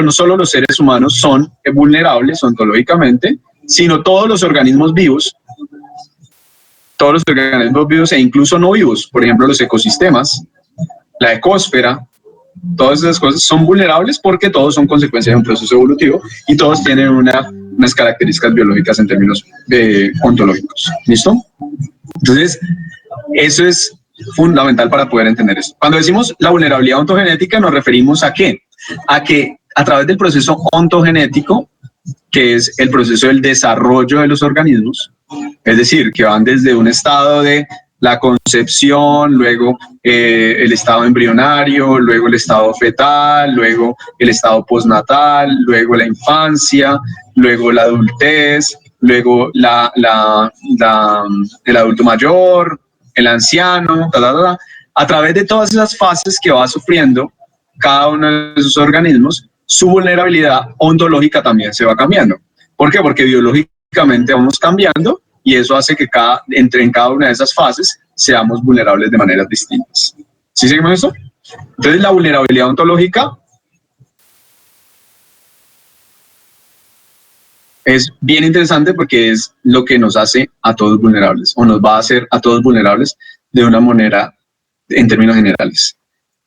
no solo los seres humanos son vulnerables ontológicamente, sino todos los organismos vivos e incluso no vivos, por ejemplo los ecosistemas, la ecosfera, Todas esas cosas son vulnerables porque todos son consecuencia de un proceso evolutivo y todos tienen unas características biológicas en términos ontológicos. ¿Listo? Entonces, eso es fundamental para poder entender eso. Cuando decimos la vulnerabilidad ontogenética, nos referimos a ¿qué? A que a través del proceso ontogenético, que es el proceso del desarrollo de los organismos, es decir, que van desde un estado de la concepción, luego el estado embrionario, luego el estado fetal, luego el estado postnatal, luego la infancia, luego la adultez, luego el adulto mayor, el anciano, a través de todas esas fases que va sufriendo cada uno de esos organismos, su vulnerabilidad ontológica también se va cambiando. ¿Por qué? Porque biológicamente vamos cambiando y eso hace que en cada una de esas fases seamos vulnerables de maneras distintas. ¿Sí seguimos eso? Entonces, la vulnerabilidad ontológica es bien interesante porque es lo que nos hace a todos vulnerables, o nos va a hacer a todos vulnerables de una manera en términos generales.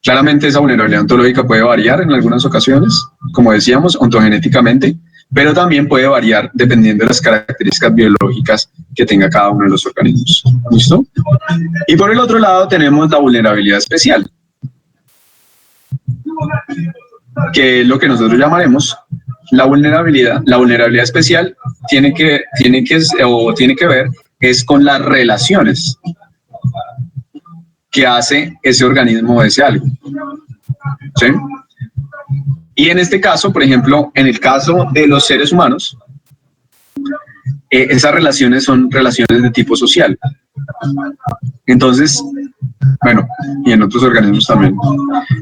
Claramente esa vulnerabilidad ontológica puede variar en algunas ocasiones, como decíamos, ontogenéticamente, pero también puede variar dependiendo de las características biológicas que tenga cada uno de los organismos. ¿Listo? Y por el otro lado tenemos la vulnerabilidad especial, que es lo que nosotros llamaremos la vulnerabilidad. La vulnerabilidad especial tiene que ver es con las relaciones que hace ese organismo o ese algo. ¿Sí? Y en este caso, por ejemplo, en el caso de los seres humanos, esas relaciones son relaciones de tipo social. Entonces, bueno, y en otros organismos también.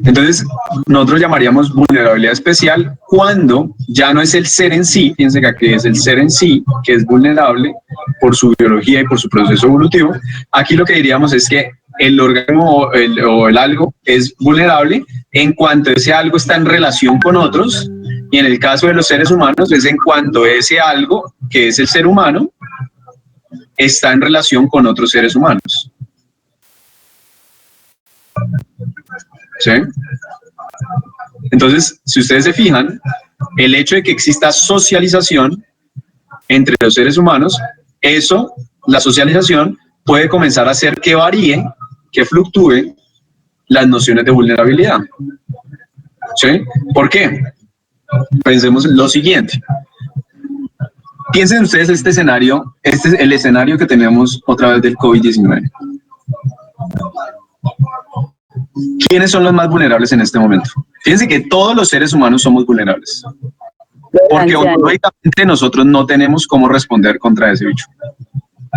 Entonces, nosotros llamaríamos vulnerabilidad especial cuando ya no es el ser en sí, fíjense que aquí es el ser en sí, que es vulnerable por su biología y por su proceso evolutivo. Aquí lo que diríamos es que el organismo o el algo es vulnerable en cuanto ese algo está en relación con otros, y en el caso de los seres humanos es en cuanto ese algo, que es el ser humano, está en relación con otros seres humanos. ¿Sí? Entonces, si ustedes se fijan, el hecho de que exista socialización entre los seres humanos, la socialización puede comenzar a hacer que varíe, que fluctúe las nociones de vulnerabilidad. ¿Sí? ¿Por qué? Pensemos en lo siguiente. Piensen ustedes este escenario, este es el escenario que tenemos otra vez del COVID-19. ¿Quiénes son los más vulnerables en este momento? Fíjense que todos los seres humanos somos vulnerables. Porque ontológicamente nosotros no tenemos cómo responder contra ese bicho.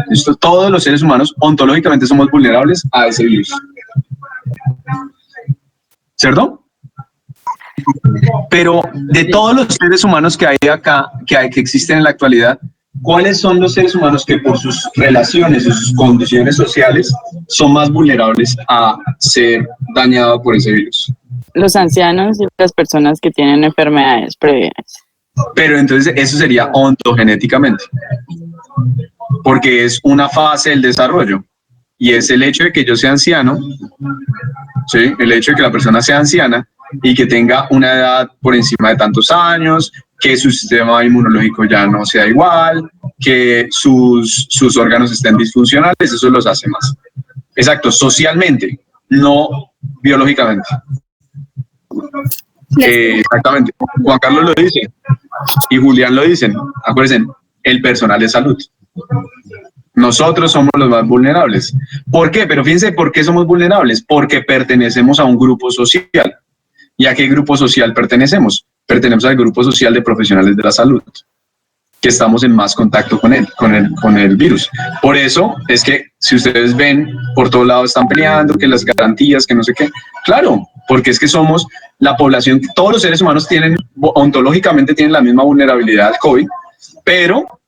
¿Listo? Todos los seres humanos ontológicamente somos vulnerables a ese virus. ¿Cierto? Pero de todos los seres humanos que hay acá, que existen en la actualidad, ¿cuáles son los seres humanos que por sus relaciones o sus condiciones sociales son más vulnerables a ser dañados por ese virus? Los ancianos y las personas que tienen enfermedades previas. Pero entonces eso sería ontogenéticamente, porque es una fase del desarrollo, y es el hecho de que yo sea anciano, ¿sí? El hecho de que la persona sea anciana y que tenga una edad por encima de tantos años, que su sistema inmunológico ya no sea igual, que sus órganos estén disfuncionales, eso los hace más. Exacto, socialmente, no biológicamente. Exactamente. Juan Carlos lo dice y Julián lo dicen. Acuérdense, el personal de salud. Nosotros somos los más vulnerables. ¿Por qué? Pero fíjense, ¿por qué somos vulnerables? Porque pertenecemos a un grupo social. ¿Y a qué grupo social pertenecemos? Pertenecemos al grupo social de profesionales de la salud, que estamos en más contacto con el virus. Por eso es que, si ustedes ven, por todos lados están peleando, que las garantías, que no sé qué. Claro, porque es que somos la población, todos los seres humanos ontológicamente tienen la misma vulnerabilidad al COVID, pero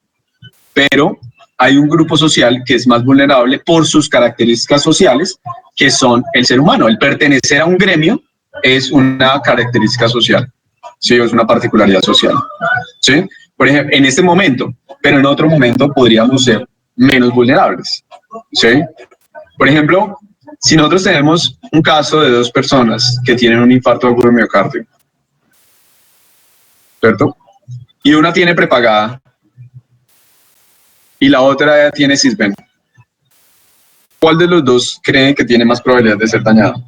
hay un grupo social que es más vulnerable por sus características sociales, que son el ser humano. El pertenecer a un gremio es una característica social, ¿sí? Es una particularidad social, ¿sí? Por ejemplo, en este momento, pero en otro momento podríamos ser menos vulnerables, ¿sí? Por ejemplo, si nosotros tenemos un caso de 2 personas que tienen un infarto agudo de miocardio, ¿cierto? Y una tiene prepagada y la otra tiene Sisbén, ¿cuál de los dos creen que tiene más probabilidad de ser dañado?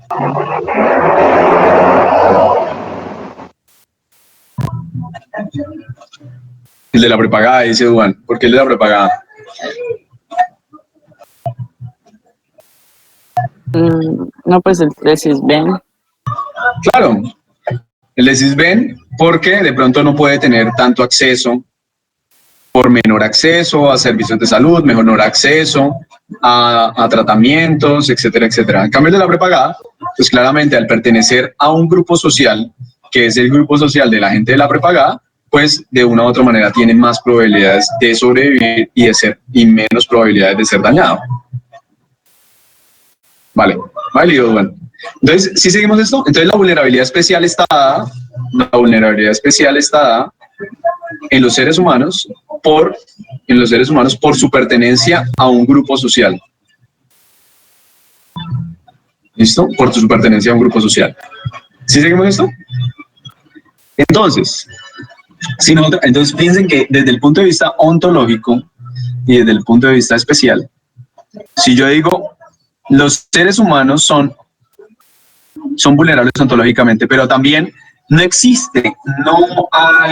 El de la prepagada, dice Duan. ¿Por qué el de la prepagada? No, pues el de Sisbén. Claro, el de Sisbén porque de pronto no puede tener tanto acceso, por menor acceso a servicios de salud, menor acceso a tratamientos, etcétera, etcétera. En cambio, el de la prepagada, pues claramente al pertenecer a un grupo social, que es el grupo social de la gente de la prepagada, pues de una u otra manera tiene más probabilidades de sobrevivir y menos probabilidades de ser dañado. Vale, válido, bueno. Entonces, si seguimos esto, entonces la vulnerabilidad especial está dada, en los seres humanos por su pertenencia a un grupo social. ¿Listo? Por su pertenencia a un grupo social. ¿Sí seguimos esto? Entonces, entonces piensen que desde el punto de vista ontológico y desde el punto de vista especial, si yo digo los seres humanos son vulnerables ontológicamente, pero también no hay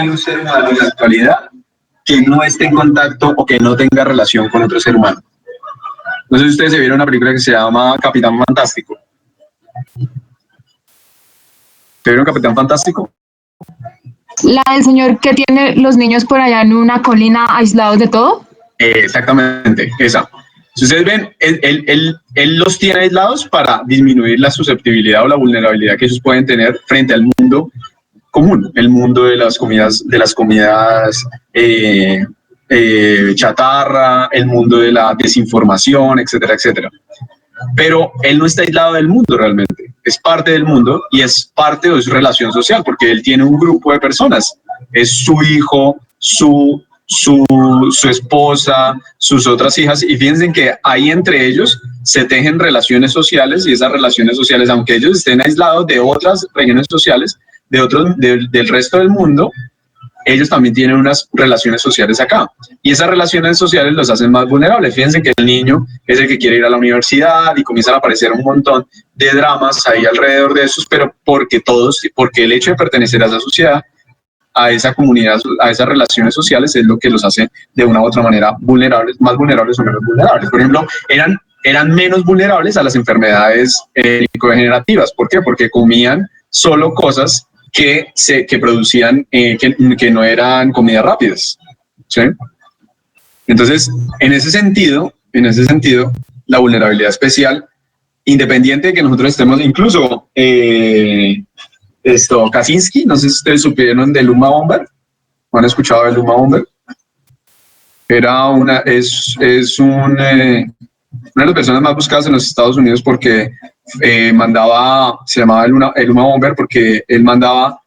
un ser humano en la actualidad que no esté en contacto o que no tenga relación con otro ser humano. No sé si ustedes se vieron una película que se llama Capitán Fantástico. ¿Se vieron Capitán Fantástico? La del señor que tiene los niños por allá en una colina aislados de todo. Exactamente, esa. Si ustedes ven, él los tiene aislados para disminuir la susceptibilidad o la vulnerabilidad que ellos pueden tener frente al mundo común, el mundo de las comidas chatarra, el mundo de la desinformación, etcétera, etcétera. Pero él no está aislado del mundo realmente, es parte del mundo y es parte de su relación social, porque él tiene un grupo de personas, es su hijo, su esposa, sus otras hijas, y fíjense que ahí entre ellos se tejen relaciones sociales, y esas relaciones sociales, aunque ellos estén aislados de otras regiones sociales, del resto del mundo, ellos también tienen unas relaciones sociales acá, y esas relaciones sociales los hacen más vulnerables. Fíjense que el niño es el que quiere ir a la universidad y comienzan a aparecer un montón de dramas ahí alrededor de esos, pero porque el hecho de pertenecer a esa sociedad, a esa comunidad, a esas relaciones sociales, es lo que los hace de una u otra manera vulnerables, más vulnerables o menos vulnerables. Por ejemplo, eran menos vulnerables a las enfermedades degenerativas. ¿Por qué? Porque comían solo cosas que producían, que no eran comidas rápidas, ¿sí? Entonces, en ese sentido, la vulnerabilidad especial, independiente de que nosotros estemos, incluso Kaczynski, no sé si ustedes supieron del Uma Bomber, ¿o han escuchado del Uma Bomber? Es una de las personas más buscadas en los Estados Unidos porque se llamaba el Uma Bomber porque él mandaba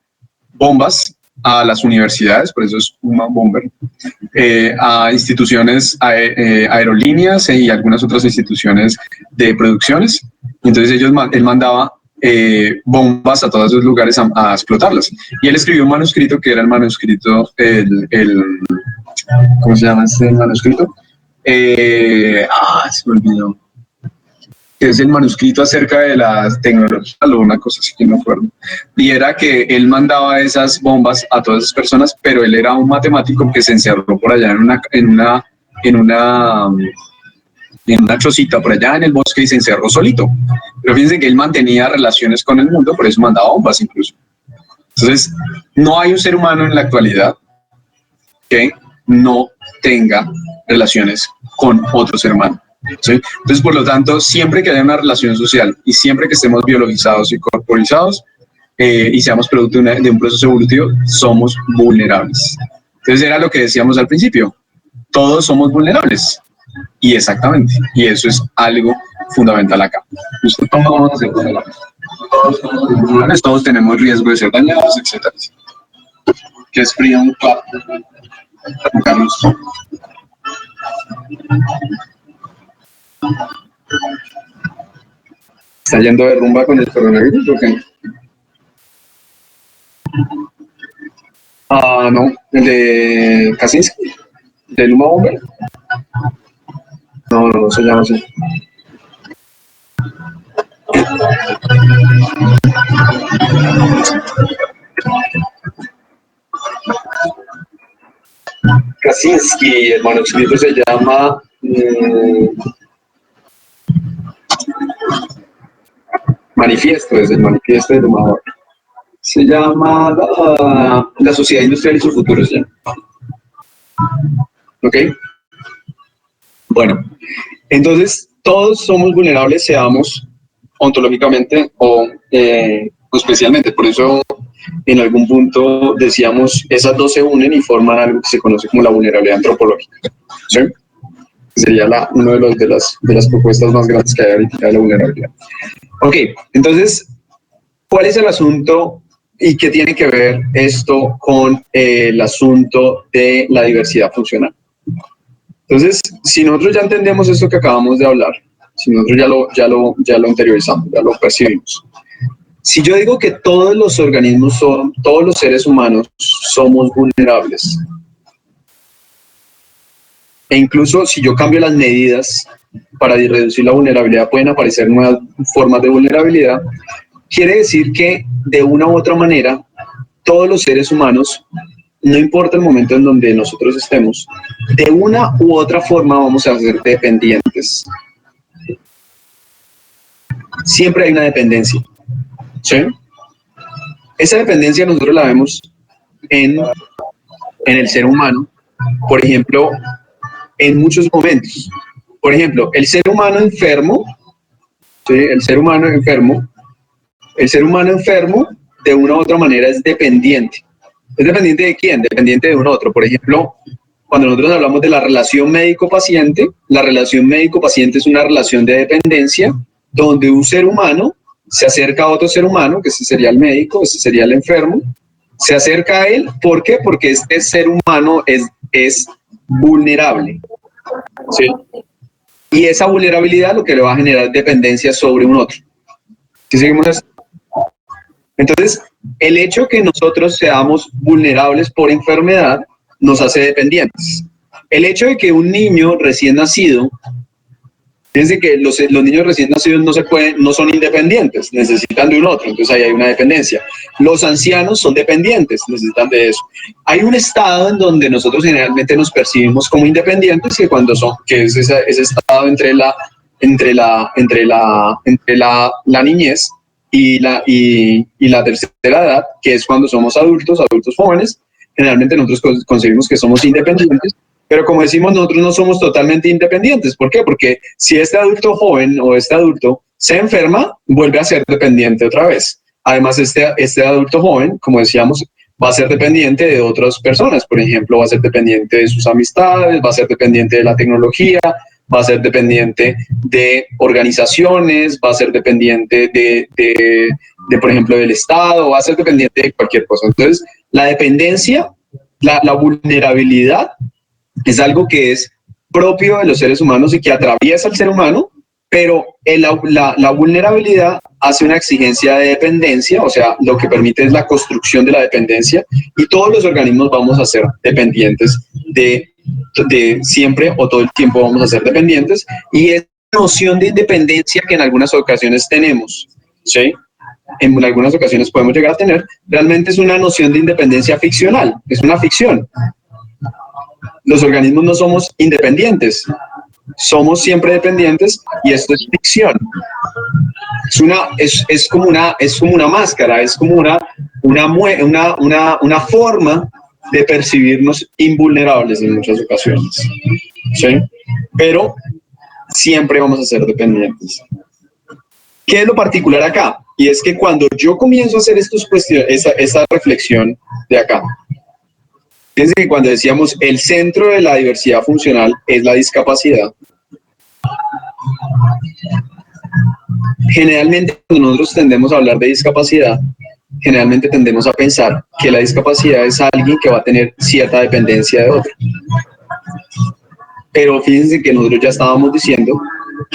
bombas a las universidades, por eso es Uma Bomber, a instituciones, aerolíneas y algunas otras instituciones de producciones. Entonces él mandaba bombas a todos esos lugares a explotarlas. Y él escribió un manuscrito que era el manuscrito, ¿cómo se llama este manuscrito? Se me olvidó. Es el manuscrito acerca de la tecnología o una cosa así que no me acuerdo. Y era que él mandaba esas bombas a todas esas personas, pero él era un matemático que se encerró por allá en una chocita por allá en el bosque y se encerró solito. Pero fíjense que él mantenía relaciones con el mundo, por eso mandaba bombas incluso. Entonces, no hay un ser humano en la actualidad que no tenga relaciones con otro ser humano, ¿sí? Entonces, por lo tanto, siempre que haya una relación social y siempre que estemos biologizados y corporizados y seamos producto de un proceso evolutivo, somos vulnerables. Entonces, era lo que decíamos al principio. Todos somos vulnerables. Y exactamente, y eso es algo fundamental acá. Nosotros no vamos a ser vulnerables. Todos tenemos riesgo de ser dañados, etc. ¿Qué es frío un cuarto? Carlos. ¿Está yendo de rumba con el coronavirus o qué? Ah, no, el de Kaczynski, del Uma Bomber. No se llama así. Kaczynski, el manuscrito se llama Manifiesto, es el manifiesto del Uma Bomber. Se llama la Sociedad Industrial y sus futuros, ¿ya? ¿Ok? Bueno, entonces todos somos vulnerables, seamos ontológicamente o especialmente. Por eso en algún punto decíamos, esas dos se unen y forman algo que se conoce como la vulnerabilidad antropológica. ¿Sí? Sería una de las propuestas más grandes que hay ahorita de la vulnerabilidad. Ok, entonces, ¿cuál es el asunto y qué tiene que ver esto con el asunto de la diversidad funcional? Entonces, si nosotros ya entendemos esto que acabamos de hablar, si nosotros ya lo interiorizamos, ya lo percibimos. Si yo digo que todos los organismos todos los seres humanos somos vulnerables, e incluso si yo cambio las medidas para reducir la vulnerabilidad, pueden aparecer nuevas formas de vulnerabilidad, quiere decir que de una u otra manera, todos los seres humanos, no importa el momento en donde nosotros estemos, de una u otra forma vamos a ser dependientes. Siempre hay una dependencia, ¿sí? Esa dependencia nosotros la vemos en el ser humano, por ejemplo, en muchos momentos. Por ejemplo, el ser humano enfermo, ¿sí? El ser humano enfermo de una u otra manera es dependiente. ¿Es dependiente de quién? Dependiente de un otro. Por ejemplo, cuando nosotros hablamos de la relación médico-paciente, la relación médico-paciente es una relación de dependencia donde un ser humano se acerca a otro ser humano, que ese sería el médico, ese sería el enfermo, se acerca a él. ¿Por qué? Porque este ser humano es vulnerable, ¿sí? Y esa vulnerabilidad lo que le va a generar dependencia sobre un otro. ¿Sí seguimos esto? Entonces, el hecho que nosotros seamos vulnerables por enfermedad nos hace dependientes. El hecho de que un niño recién nacido, fíjense que los niños recién nacidos no son independientes, necesitan de un otro, entonces ahí hay una dependencia. Los ancianos son dependientes, necesitan de eso. Hay un estado en donde nosotros generalmente nos percibimos como independientes, que es ese estado entre la niñez y la tercera edad, que es cuando somos adultos jóvenes. Generalmente nosotros concebimos que somos independientes, pero como decimos, nosotros no somos totalmente independientes. ¿Por qué? Porque si este adulto joven o este adulto se enferma, vuelve a ser dependiente otra vez. Además, este adulto joven, como decíamos, va a ser dependiente de otras personas. Por ejemplo, va a ser dependiente de sus amistades, va a ser dependiente de la tecnología, va a ser dependiente de organizaciones, va a ser dependiente de por ejemplo, del Estado, va a ser dependiente de cualquier cosa. Entonces, la dependencia, la vulnerabilidad, es algo que es propio de los seres humanos y que atraviesa al ser humano, pero la vulnerabilidad hace una exigencia de dependencia, o sea, lo que permite es la construcción de la dependencia, y todos los organismos vamos a ser dependientes de siempre o todo el tiempo vamos a ser dependientes, y esa noción de independencia que en algunas ocasiones tenemos, ¿sí? En algunas ocasiones podemos llegar a tener, realmente es una noción de independencia ficcional, es una ficción. Los organismos no somos independientes, somos siempre dependientes, y esto es ficción. Es como una máscara, es como una forma de percibirnos invulnerables en muchas ocasiones, ¿sí? Pero siempre vamos a ser dependientes. ¿Qué es lo particular acá? Y es que cuando yo comienzo a hacer esta reflexión de acá, fíjense que cuando decíamos el centro de la diversidad funcional es la discapacidad, generalmente cuando nosotros tendemos a hablar de discapacidad, generalmente tendemos a pensar que la discapacidad es alguien que va a tener cierta dependencia de otro. Pero fíjense que nosotros ya estábamos diciendo,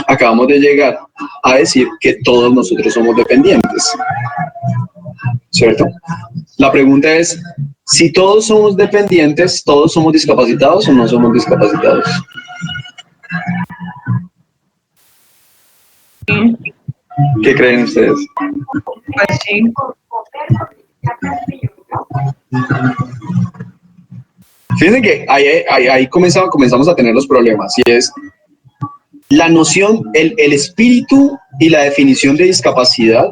acabamos de llegar a decir que todos nosotros somos dependientes, ¿cierto? La pregunta es, si todos somos dependientes, ¿todos somos discapacitados o no somos discapacitados? ¿Qué creen ustedes? Pues sí. Fíjense que ahí comenzamos a tener los problemas, y es la noción, el espíritu y la definición de discapacidad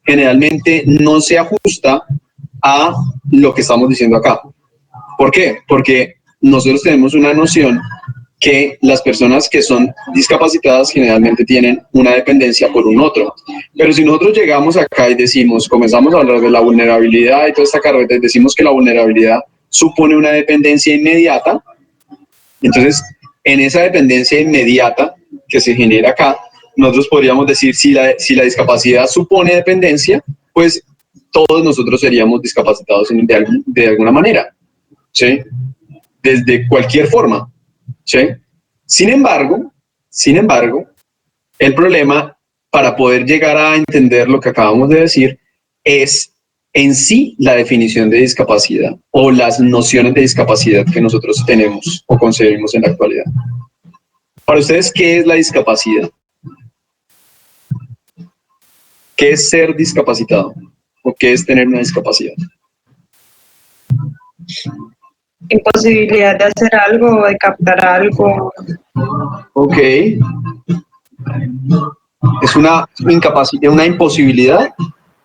generalmente no se ajusta a lo que estamos diciendo acá. ¿Por qué? Porque nosotros tenemos una noción que las personas que son discapacitadas generalmente tienen una dependencia por un otro. Pero si nosotros llegamos acá y comenzamos a hablar de la vulnerabilidad y toda esta carreta, y decimos que la vulnerabilidad supone una dependencia inmediata, entonces en esa dependencia inmediata que se genera acá, nosotros podríamos decir, si la discapacidad supone dependencia, pues todos nosotros seríamos discapacitados de alguna manera, ¿sí? Desde cualquier forma, ¿sí? Sin embargo, el problema para poder llegar a entender lo que acabamos de decir es en sí la definición de discapacidad o las nociones de discapacidad que nosotros tenemos o concebimos en la actualidad. Para ustedes, ¿qué es la discapacidad? ¿Qué es ser discapacitado? ¿O qué es tener una discapacidad? Imposibilidad de hacer algo o de captar algo. Ok. Es una incapacidad, una imposibilidad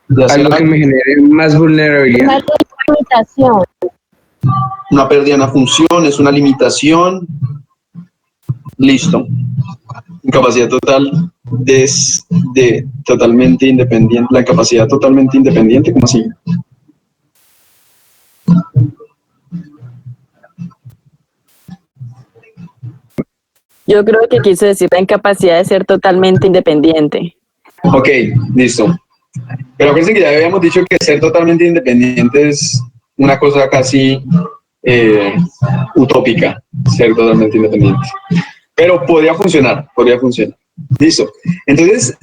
de hacer Algo que me genere más vulnerabilidad. Una limitación. una pérdida de una función, es una limitación. Listo. Incapacidad total de totalmente independiente. La incapacidad totalmente independiente, ¿cómo así? Yo creo que quiso decir la incapacidad de ser totalmente independiente. Ok, listo. Pero acuérdense que ya habíamos dicho que ser totalmente independiente es una cosa casi utópica, ser totalmente independiente. Pero podría funcionar. Listo. Entonces,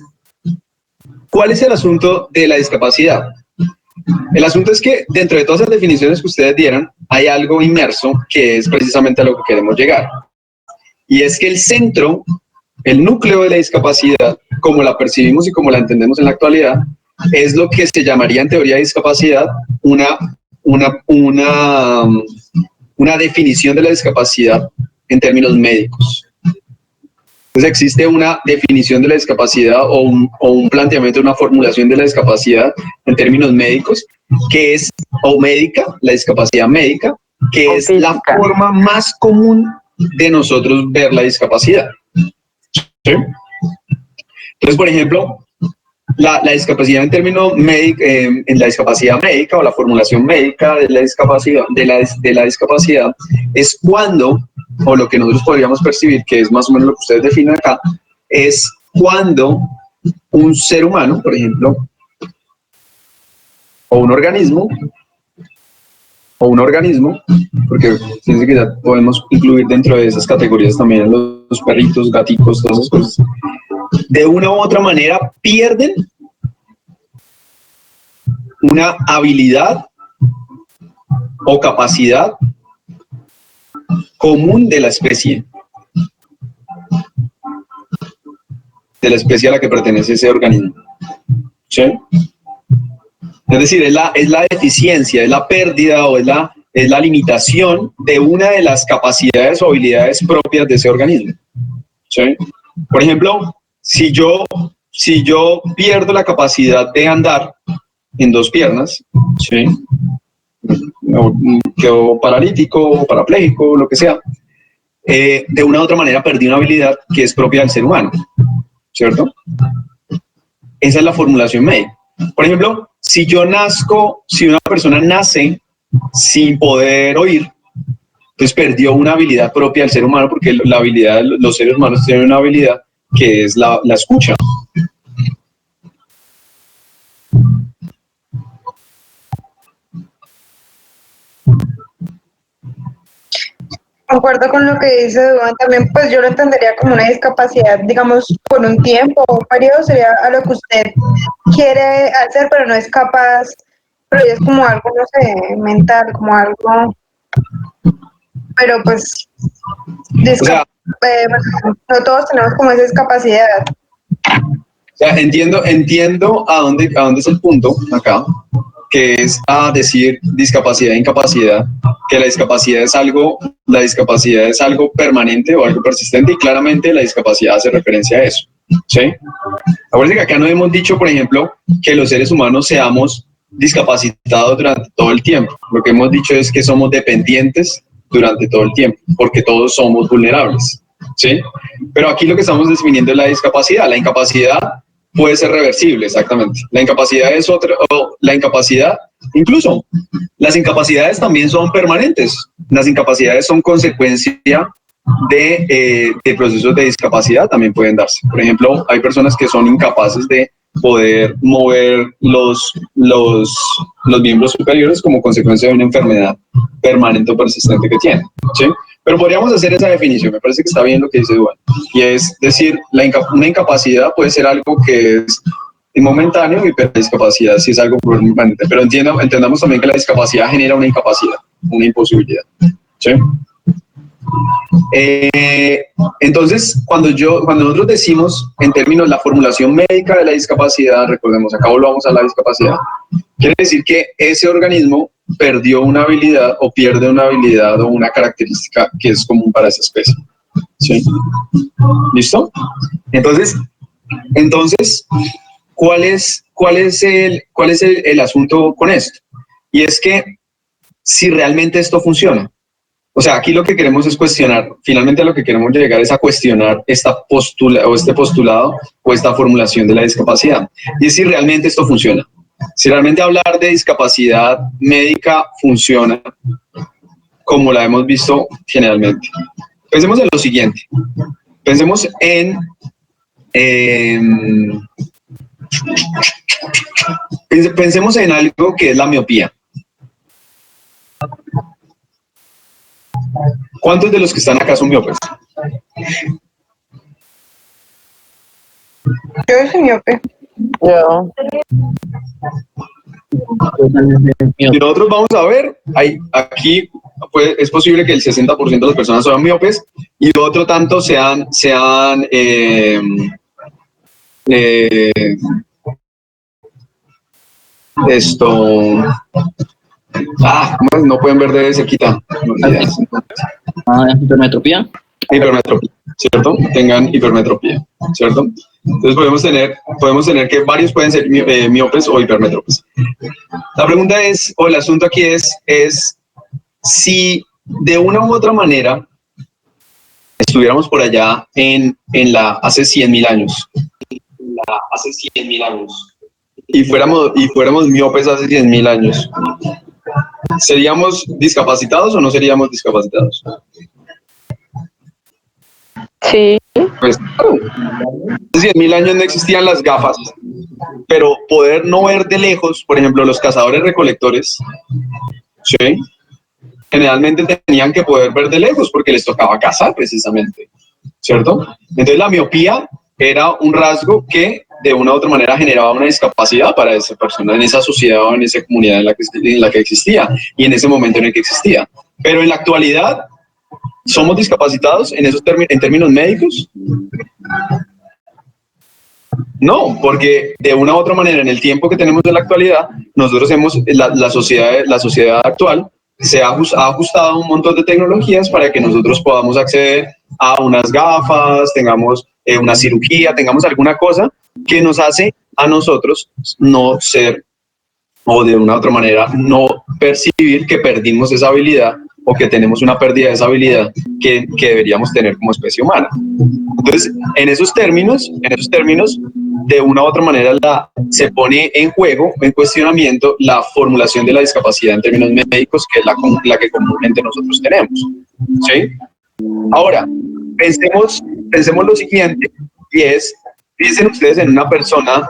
¿cuál es el asunto de la discapacidad? El asunto es que dentro de todas las definiciones que ustedes dieran, hay algo inmerso que es precisamente a lo que queremos llegar. Y es que el centro, el núcleo de la discapacidad, como la percibimos y como la entendemos en la actualidad, es lo que se llamaría en teoría de discapacidad una definición de la discapacidad en términos médicos. Entonces existe una definición de la discapacidad o un planteamiento, una formulación de la discapacidad en términos médicos, que es, o médica, la discapacidad médica, que es la forma más común de nosotros ver la discapacidad. ¿Sí? Entonces, por ejemplo, la discapacidad en términos médicos, en la discapacidad médica o la formulación médica de la discapacidad, de la discapacidad es cuando, o lo que nosotros podríamos percibir, que es más o menos lo que ustedes definen acá, es cuando un ser humano, por ejemplo, o un organismo, porque fíjense que ya podemos incluir dentro de esas categorías también los perritos, gaticos, todas esas cosas, de una u otra manera pierden una habilidad o capacidad común de la especie a la que pertenece ese organismo. ¿Sí? Es decir, es la deficiencia, es la pérdida o es la limitación de una de las capacidades o habilidades propias de ese organismo. ¿Sí? Por ejemplo, si yo pierdo la capacidad de andar en dos piernas, ¿sí? Quedo paralítico, parapléjico, lo que sea, de una u otra manera perdí una habilidad que es propia del ser humano, ¿cierto? Esa es la formulación médica. Por ejemplo, si una persona nace sin poder oír, entonces perdió una habilidad propia del ser humano, porque los seres humanos tienen una habilidad que es la escucha. concuerdo con lo que dice Duan. También pues yo lo entendería como una discapacidad, digamos, por un tiempo o un periodo sería a lo que usted quiere hacer, pero no es capaz, pero es como algo, no sé, mental, como algo, pero pues, O sea, bueno, no todos tenemos como esa discapacidad. O sea, entiendo a dónde es el punto acá, que es a decir discapacidad e incapacidad, que la discapacidad es algo permanente o algo persistente, y claramente la discapacidad hace referencia a eso, ¿sí? Acuérdense que acá no hemos dicho, por ejemplo, que los seres humanos seamos discapacitados durante todo el tiempo. Lo que hemos dicho es que somos dependientes durante todo el tiempo, porque todos somos vulnerables, ¿sí? Pero aquí lo que estamos definiendo es la discapacidad. La incapacidad puede ser reversible, exactamente. La incapacidad es otra, o la incapacidad, incluso las incapacidades también son permanentes. Las incapacidades son consecuencia de procesos de discapacidad, también pueden darse. Por ejemplo, hay personas que son incapaces de poder mover los miembros superiores como consecuencia de una enfermedad permanente o persistente que tienen, ¿sí? Pero podríamos hacer esa definición, me parece que está bien lo que dice Duan, y es decir, una incapacidad puede ser algo que es momentáneo, y la discapacidad sí es algo permanente, pero entendamos también que la discapacidad genera una incapacidad, una imposibilidad, ¿sí? Entonces, cuando nosotros decimos en términos la formulación médica de la discapacidad, recordemos, acá volvamos a la discapacidad, quiere decir que ese organismo perdió una habilidad o pierde una habilidad o una característica que es común para esa especie, ¿sí? ¿Listo? Entonces, ¿cuál es el asunto con esto? Y es que si realmente esto funciona, o sea, aquí lo que queremos es cuestionar, finalmente a lo que queremos llegar es a cuestionar este postulado o esta formulación de la discapacidad. Y es si realmente esto funciona. Si realmente hablar de discapacidad médica funciona como la hemos visto generalmente. Pensemos en lo siguiente. Pensemos pensemos en algo que es la miopía. ¿Cuántos de los que están acá son miopes? Yo soy miope. Yo. Y nosotros vamos a ver, aquí pues, es posible que el 60% de las personas sean miopes y otro tanto sean ¿cómo es? No pueden ver de cerquita. Hipermetropía. Hipermetropía, ¿cierto? Tengan hipermetropía, ¿cierto? Entonces podemos tener que varios pueden ser miopes o hipermetropes. La pregunta es, o el asunto aquí es si de una u otra manera estuviéramos por allá hace 100.000 años. Y fuéramos miopes hace 100.000 años. ¿Seríamos discapacitados o no seríamos discapacitados? Sí. Pues claro, hace 100.000 años no existían las gafas, pero poder no ver de lejos, por ejemplo, los cazadores recolectores, ¿sí? Generalmente tenían que poder ver de lejos porque les tocaba cazar precisamente, ¿cierto? Entonces la miopía era un rasgo que de una u otra manera generaba una discapacidad para esa persona, en esa sociedad o en esa comunidad en la que existía y en ese momento en el que existía. Pero en la actualidad, ¿somos discapacitados en términos médicos? No, porque de una u otra manera en el tiempo que tenemos en la actualidad, nosotros la sociedad actual se ha ajustado a un montón de tecnologías para que nosotros podamos acceder a unas gafas, tengamos una cirugía, tengamos alguna cosa que nos hace a nosotros no ser, o de una u otra manera no percibir que perdimos esa habilidad o que tenemos una pérdida de esa habilidad que deberíamos tener como especie humana. Entonces, en esos términos, de una u otra manera se pone en juego, en cuestionamiento, la formulación de la discapacidad en términos médicos, que es la que comúnmente nosotros tenemos, ¿sí? Ahora, pensemos lo siguiente, y es, piensen ustedes en una persona,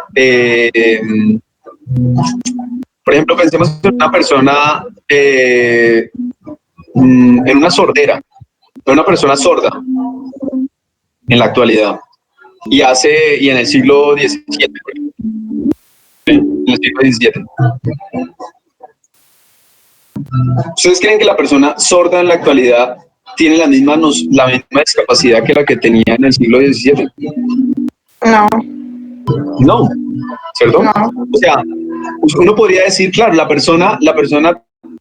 por ejemplo, pensemos en una persona en una sordera, una persona sorda en la actualidad y en el siglo XVII, en el siglo XVII. ¿Ustedes creen que la persona sorda en la actualidad tiene la misma discapacidad que la que tenía en el siglo XVII? No. No, ¿cierto? No. O sea, uno podría decir, claro, la persona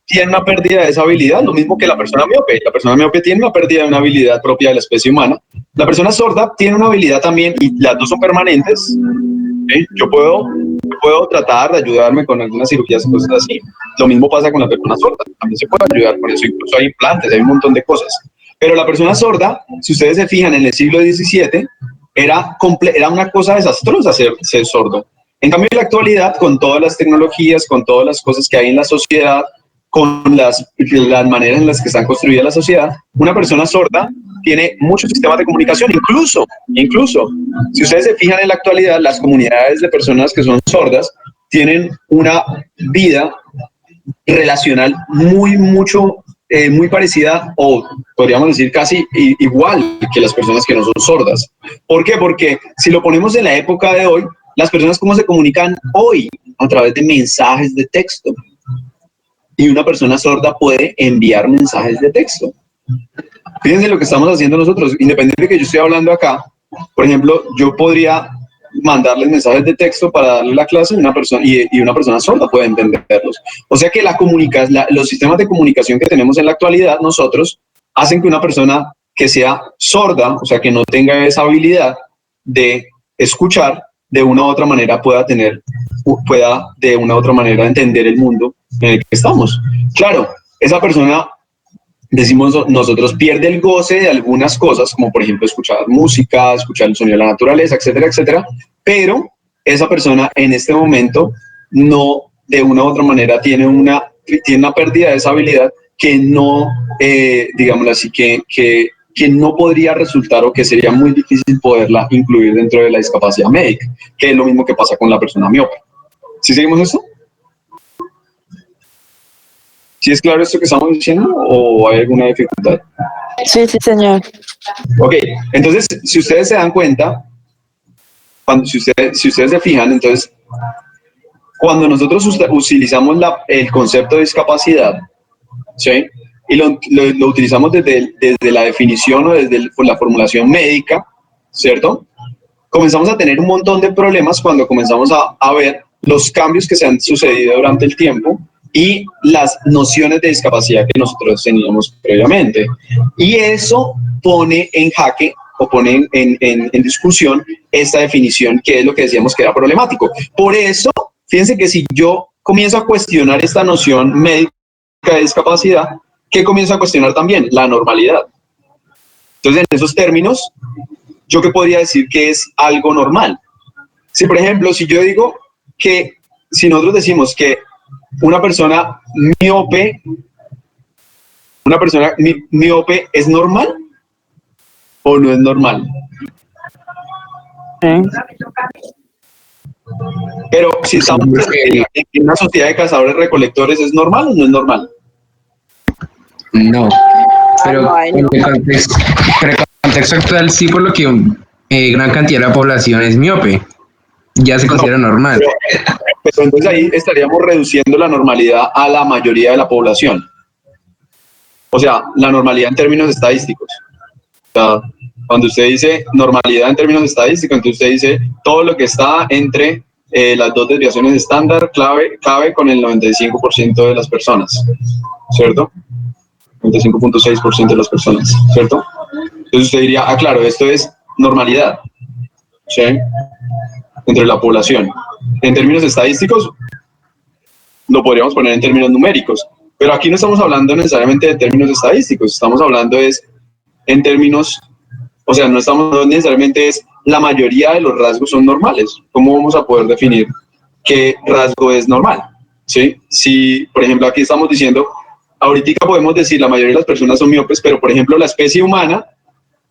tiene una pérdida de esa habilidad, lo mismo que la persona miope. La persona miope tiene una pérdida de una habilidad propia de la especie humana. La persona sorda tiene una habilidad también, y las dos son permanentes. ¿Sí? Yo puedo tratar de ayudarme con algunas cirugías y cosas así. Lo mismo pasa con la persona sorda. También se puede ayudar con eso. Incluso hay implantes, hay un montón de cosas. Pero la persona sorda, si ustedes se fijan, en el siglo XVII, era una cosa desastrosa ser sordo. En cambio, en la actualidad, con todas las tecnologías, con todas las cosas que hay en la sociedad, con las maneras en las que están construidas la sociedad, una persona sorda tiene muchos sistemas de comunicación, incluso, si ustedes se fijan en la actualidad, las comunidades de personas que son sordas tienen una vida relacional muy parecida, o podríamos decir casi igual que las personas que no son sordas. ¿Por qué? Porque si lo ponemos en la época de hoy, las personas ¿cómo se comunican hoy? A través de mensajes de texto. Y una persona sorda puede enviar mensajes de texto. Fíjense lo que estamos haciendo nosotros, independiente de que yo esté hablando acá. Por ejemplo, yo podría mandarles mensajes de texto para darle la clase a una persona, y una persona sorda puede entenderlos. O sea que los sistemas de comunicación que tenemos en la actualidad nosotros hacen que una persona que sea sorda, o sea que no tenga esa habilidad de escuchar, de una u otra manera pueda de una u otra manera entender el mundo en el que estamos. Claro, esa persona, decimos nosotros, pierde el goce de algunas cosas, como por ejemplo escuchar música, escuchar el sonido de la naturaleza, etcétera, etcétera, pero esa persona en este momento no, de una u otra manera, tiene una pérdida de esa habilidad que no, digámoslo así, que no podría resultar, o que sería muy difícil poderla incluir dentro de la discapacidad médica, que es lo mismo que pasa con la persona miope. ¿Sí seguimos eso? ¿Sí es claro esto que estamos diciendo o hay alguna dificultad? Sí, señor. Ok, entonces, si ustedes se dan cuenta, si ustedes se fijan, entonces, cuando nosotros utilizamos el concepto de discapacidad, ¿sí? Y lo utilizamos desde la definición o desde la formulación médica, ¿cierto? Comenzamos a tener un montón de problemas cuando comenzamos a ver los cambios que se han sucedido durante el tiempo y las nociones de discapacidad que nosotros teníamos previamente. Y eso pone en jaque o pone en discusión esta definición, que es lo que decíamos que era problemático. Por eso, fíjense que si yo comienzo a cuestionar esta noción médica de discapacidad, ¿qué comienzo a cuestionar también? La normalidad. Entonces, en esos términos, ¿yo qué podría decir que es algo normal? Si, por ejemplo, si yo digo que, si nosotros decimos que una persona miope es normal o no es normal. Pero si estamos en una sociedad de cazadores recolectores, ¿es normal o no es normal? No, pero en el contexto actual sí, por lo que gran cantidad de la población es miope, ya se considera normal. Pero entonces ahí estaríamos reduciendo la normalidad a la mayoría de la población. O sea, la normalidad en términos estadísticos. O sea, cuando usted dice normalidad en términos estadísticos, entonces usted dice todo lo que está entre las dos desviaciones estándar cabe con el 95% de las personas, ¿cierto? 95.6% de las personas, ¿cierto? Entonces usted diría, claro, esto es normalidad, ¿sí? Entre la población. En términos estadísticos, lo podríamos poner en términos numéricos, pero aquí no estamos hablando necesariamente de términos estadísticos, estamos hablando en términos, o sea, no estamos hablando necesariamente la mayoría de los rasgos son normales. ¿Cómo vamos a poder definir qué rasgo es normal? ¿Sí? Si, por ejemplo, aquí estamos diciendo, ahorita podemos decir la mayoría de las personas son miopes, pero, por ejemplo, la especie humana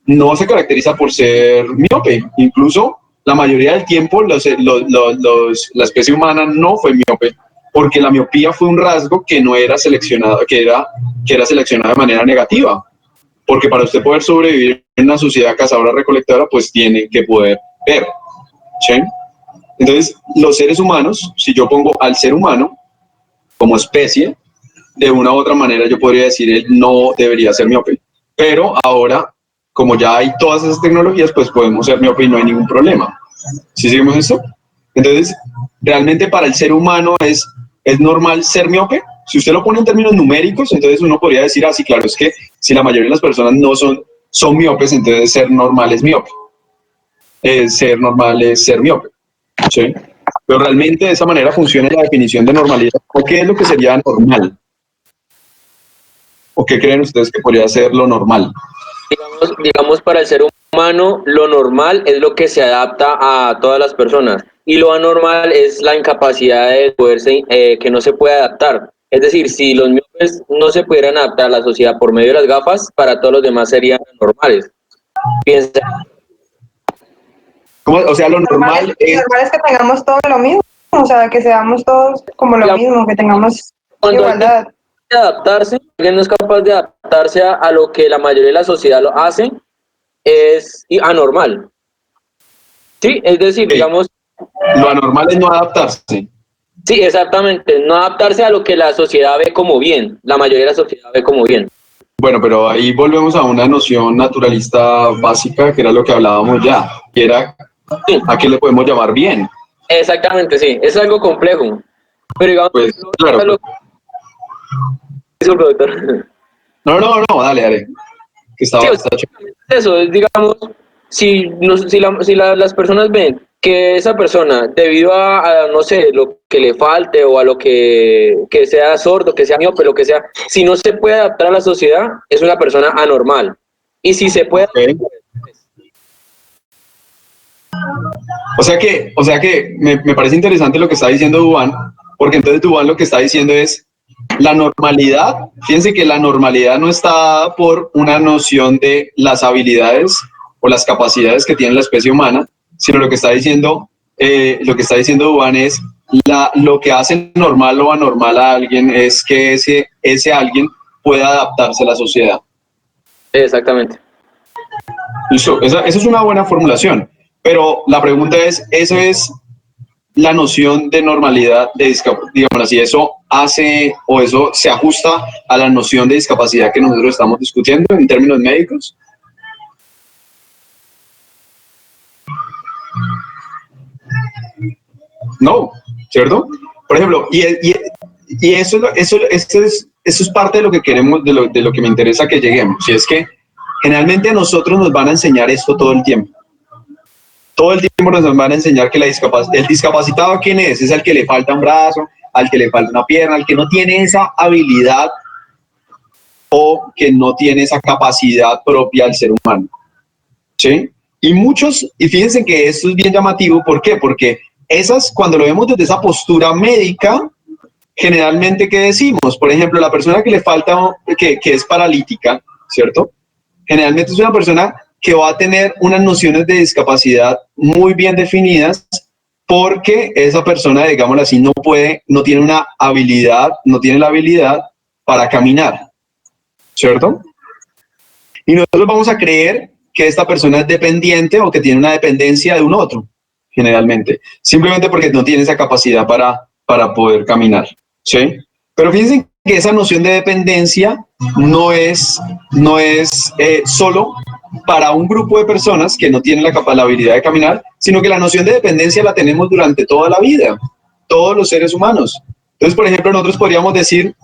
no se caracteriza por ser miope. Incluso, la mayoría del tiempo, la especie humana no fue miope, porque la miopía fue un rasgo que no era seleccionado, que era seleccionado de manera negativa. porque para usted poder sobrevivir en una sociedad cazadora-recolectora, pues tiene que poder ver, ¿sí? Entonces, los seres humanos, si yo pongo al ser humano como especie, de una u otra manera yo podría decir, él no debería ser miope. Pero ahora, como ya hay todas esas tecnologías, pues podemos ser miope y no hay ningún problema. ¿Sí seguimos esto? Entonces, realmente para el ser humano es normal ser miope. Si usted lo pone en términos numéricos, entonces uno podría decir, sí, claro, es que si la mayoría de las personas no son miopes, entonces ser normal es miope. Ser normal es ser miope. ¿Sí? Pero realmente de esa manera funciona la definición de normalidad. ¿O qué es lo que sería normal? ¿O qué creen ustedes que podría ser lo normal? Digamos, para el ser humano, lo normal es lo que se adapta a todas las personas. Y lo anormal es la incapacidad de poderse, que no se puede adaptar. Es decir, si los miopes no se pudieran adaptar a la sociedad por medio de las gafas, para todos los demás serían normales. Piensa. ¿Cómo? O sea, lo normal es... Lo normal es que tengamos todo lo mismo, o sea, que seamos todos como lo mismo, que tengamos igualdad. Alguien no es capaz de adaptarse a lo que la mayoría de la sociedad lo hace, es anormal. Sí, es decir, digamos... Lo anormal es no adaptarse. Sí, exactamente, no adaptarse a lo que la sociedad ve como bien, la mayoría de la sociedad ve como bien. Bueno, pero ahí volvemos a una noción naturalista básica, que era lo que hablábamos ya, que era a qué le podemos llamar bien. Exactamente, sí, es algo complejo. Pero digamos, pues, claro. Disculpe, doctor. No, dale. Que estaba, sí, eso es, digamos, si las personas ven que esa persona, debido a, no sé, lo que le falte o a lo que sea sordo, que sea miope, lo que sea, si no se puede adaptar a la sociedad, es una persona anormal. Y si se puede... Okay. O sea que me parece interesante lo que está diciendo Duván, porque entonces Duván lo que está diciendo es la normalidad. Fíjense que la normalidad no está dada por una noción de las habilidades o las capacidades que tiene la especie humana, sino lo que está diciendo Duván es lo que hace normal o anormal a alguien es que ese alguien pueda adaptarse a la sociedad. Exactamente. Eso es una buena formulación, pero la pregunta es, ¿eso es la noción de normalidad de discapacidad? Digamos así, ¿eso hace o eso se ajusta a la noción de discapacidad que nosotros estamos discutiendo en términos médicos? No, ¿cierto? Por ejemplo, y eso es parte de lo que queremos, de lo que me interesa que lleguemos, y es que generalmente a nosotros nos van a enseñar esto todo el tiempo. Todo el tiempo nos van a enseñar que el discapacitado, ¿quién es? Es el que le falta un brazo, al que le falta una pierna, al que no tiene esa habilidad o que no tiene esa capacidad propia del ser humano. ¿Sí? Y fíjense que esto es bien llamativo, ¿por qué? Porque cuando lo vemos desde esa postura médica, generalmente, ¿qué decimos? Por ejemplo, la persona que le falta, que es paralítica, ¿cierto? Generalmente es una persona que va a tener unas nociones de discapacidad muy bien definidas, porque esa persona, digámoslo así, no tiene la habilidad para caminar, ¿cierto? Y nosotros vamos a creer que esta persona es dependiente o que tiene una dependencia de un otro, generalmente, simplemente porque no tiene esa capacidad para poder caminar, ¿sí? Pero fíjense que esa noción de dependencia no es solo para un grupo de personas que no tienen la habilidad de caminar, sino que la noción de dependencia la tenemos durante toda la vida, todos los seres humanos. Entonces, por ejemplo, nosotros podríamos decir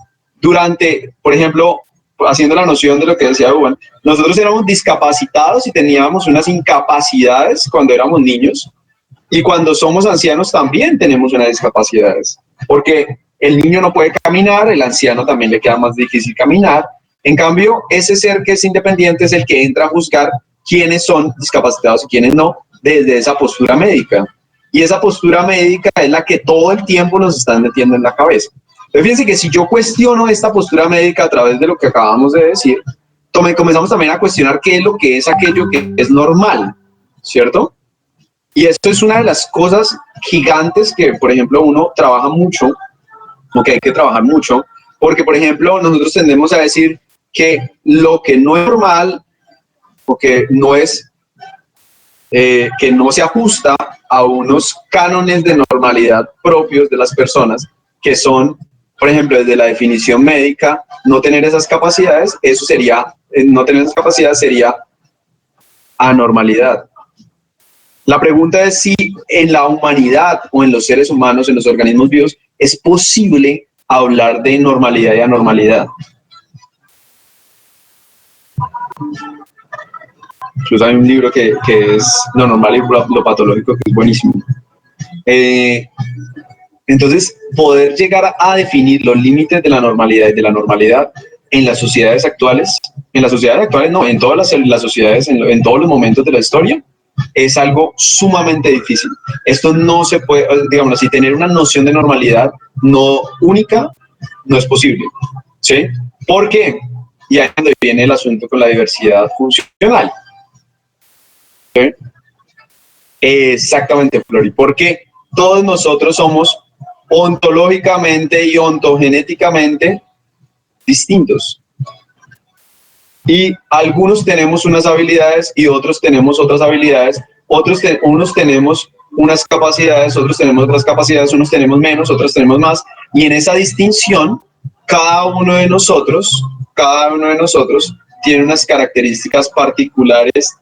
por ejemplo, haciendo la noción de lo que decía Juan, nosotros éramos discapacitados y teníamos unas incapacidades cuando éramos niños, y cuando somos ancianos también tenemos unas discapacidades, porque el niño no puede caminar, el anciano también le queda más difícil caminar. En cambio, ese ser que es independiente es el que entra a juzgar quiénes son discapacitados y quiénes no, desde esa postura médica. Y esa postura médica es la que todo el tiempo nos están metiendo en la cabeza. Entonces, fíjense que si yo cuestiono esta postura médica a través de lo que acabamos de decir, comenzamos también a cuestionar qué es lo que es aquello que es normal, ¿cierto? Y esto es una de las cosas gigantes que, por ejemplo, uno trabaja mucho, o que hay que trabajar mucho, porque, por ejemplo, nosotros tendemos a decir que lo que no es normal o que no es, que no se ajusta a unos cánones de normalidad propios de las personas, que son, por ejemplo, desde la definición médica, no tener esas capacidades, eso sería, no tener esas capacidades sería anormalidad. La pregunta es si en la humanidad o en los seres humanos, en los organismos vivos, es posible hablar de normalidad y anormalidad. Incluso hay un libro que es Lo normal y lo patológico, que es buenísimo. Entonces, poder llegar a definir los límites de la normalidad y de la normalidad en las sociedades actuales, no, en todas las sociedades, en todos los momentos de la historia, es algo sumamente difícil. Esto no se puede, digamos así, tener una noción de normalidad no única no es posible, ¿sí? ¿Por qué? Y ahí es donde viene el asunto con la diversidad funcional. ¿Sí? Exactamente, Flori, porque todos nosotros somos ontológicamente y ontogenéticamente distintos. Y algunos tenemos unas habilidades y otros tenemos otras habilidades, unos tenemos unas capacidades, otros tenemos otras capacidades, unos tenemos menos, otros tenemos más, y en esa distinción, cada uno de nosotros tiene unas características particulares,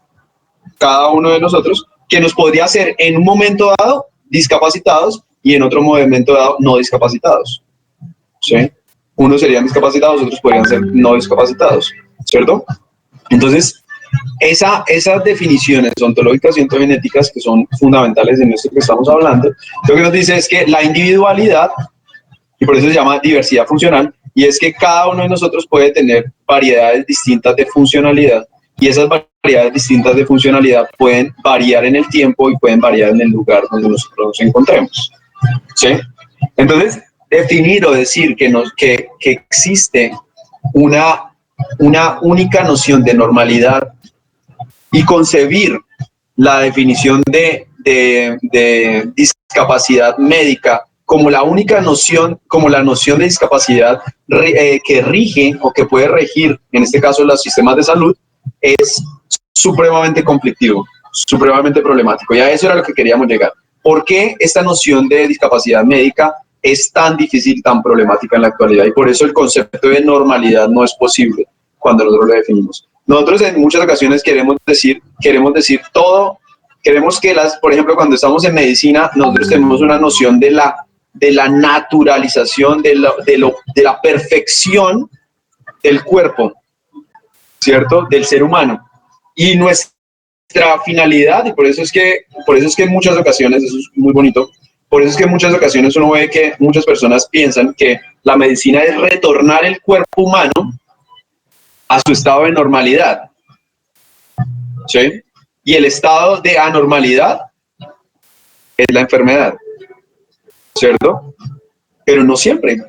cada uno de nosotros, que nos podría hacer en un momento dado discapacitados y en otro momento dado no discapacitados, ¿sí? Unos serían discapacitados, otros podrían ser no discapacitados, ¿cierto? Entonces, esas definiciones ontológicas y ontogenéticas que son fundamentales en esto que estamos hablando, lo que nos dice es que la individualidad, y por eso se llama diversidad funcional, y es que cada uno de nosotros puede tener variedades distintas de funcionalidad, y esas variedades distintas de funcionalidad pueden variar en el tiempo y pueden variar en el lugar donde nosotros nos encontremos, ¿sí? Entonces, definir o decir que existe una única noción de normalidad y concebir la definición de discapacidad médica como la única noción, como la noción de discapacidad que rige o que puede regir, en este caso, los sistemas de salud, es supremamente conflictivo, supremamente problemático. Y a eso era lo que queríamos llegar. ¿Por qué esta noción de discapacidad médica es tan difícil, tan problemática en la actualidad? Y por eso el concepto de normalidad no es posible cuando nosotros lo definimos. Nosotros en muchas ocasiones queremos decir todo, queremos que por ejemplo, cuando estamos en medicina, nosotros tenemos una noción de la naturalización, de la perfección del cuerpo, ¿cierto? Del ser humano. Y nuestra finalidad, y por eso es que en muchas ocasiones, eso es muy bonito, por eso es que en muchas ocasiones uno ve que muchas personas piensan que la medicina es retornar el cuerpo humano a su estado de normalidad, ¿sí? Y el estado de anormalidad es la enfermedad, ¿cierto? Pero no siempre,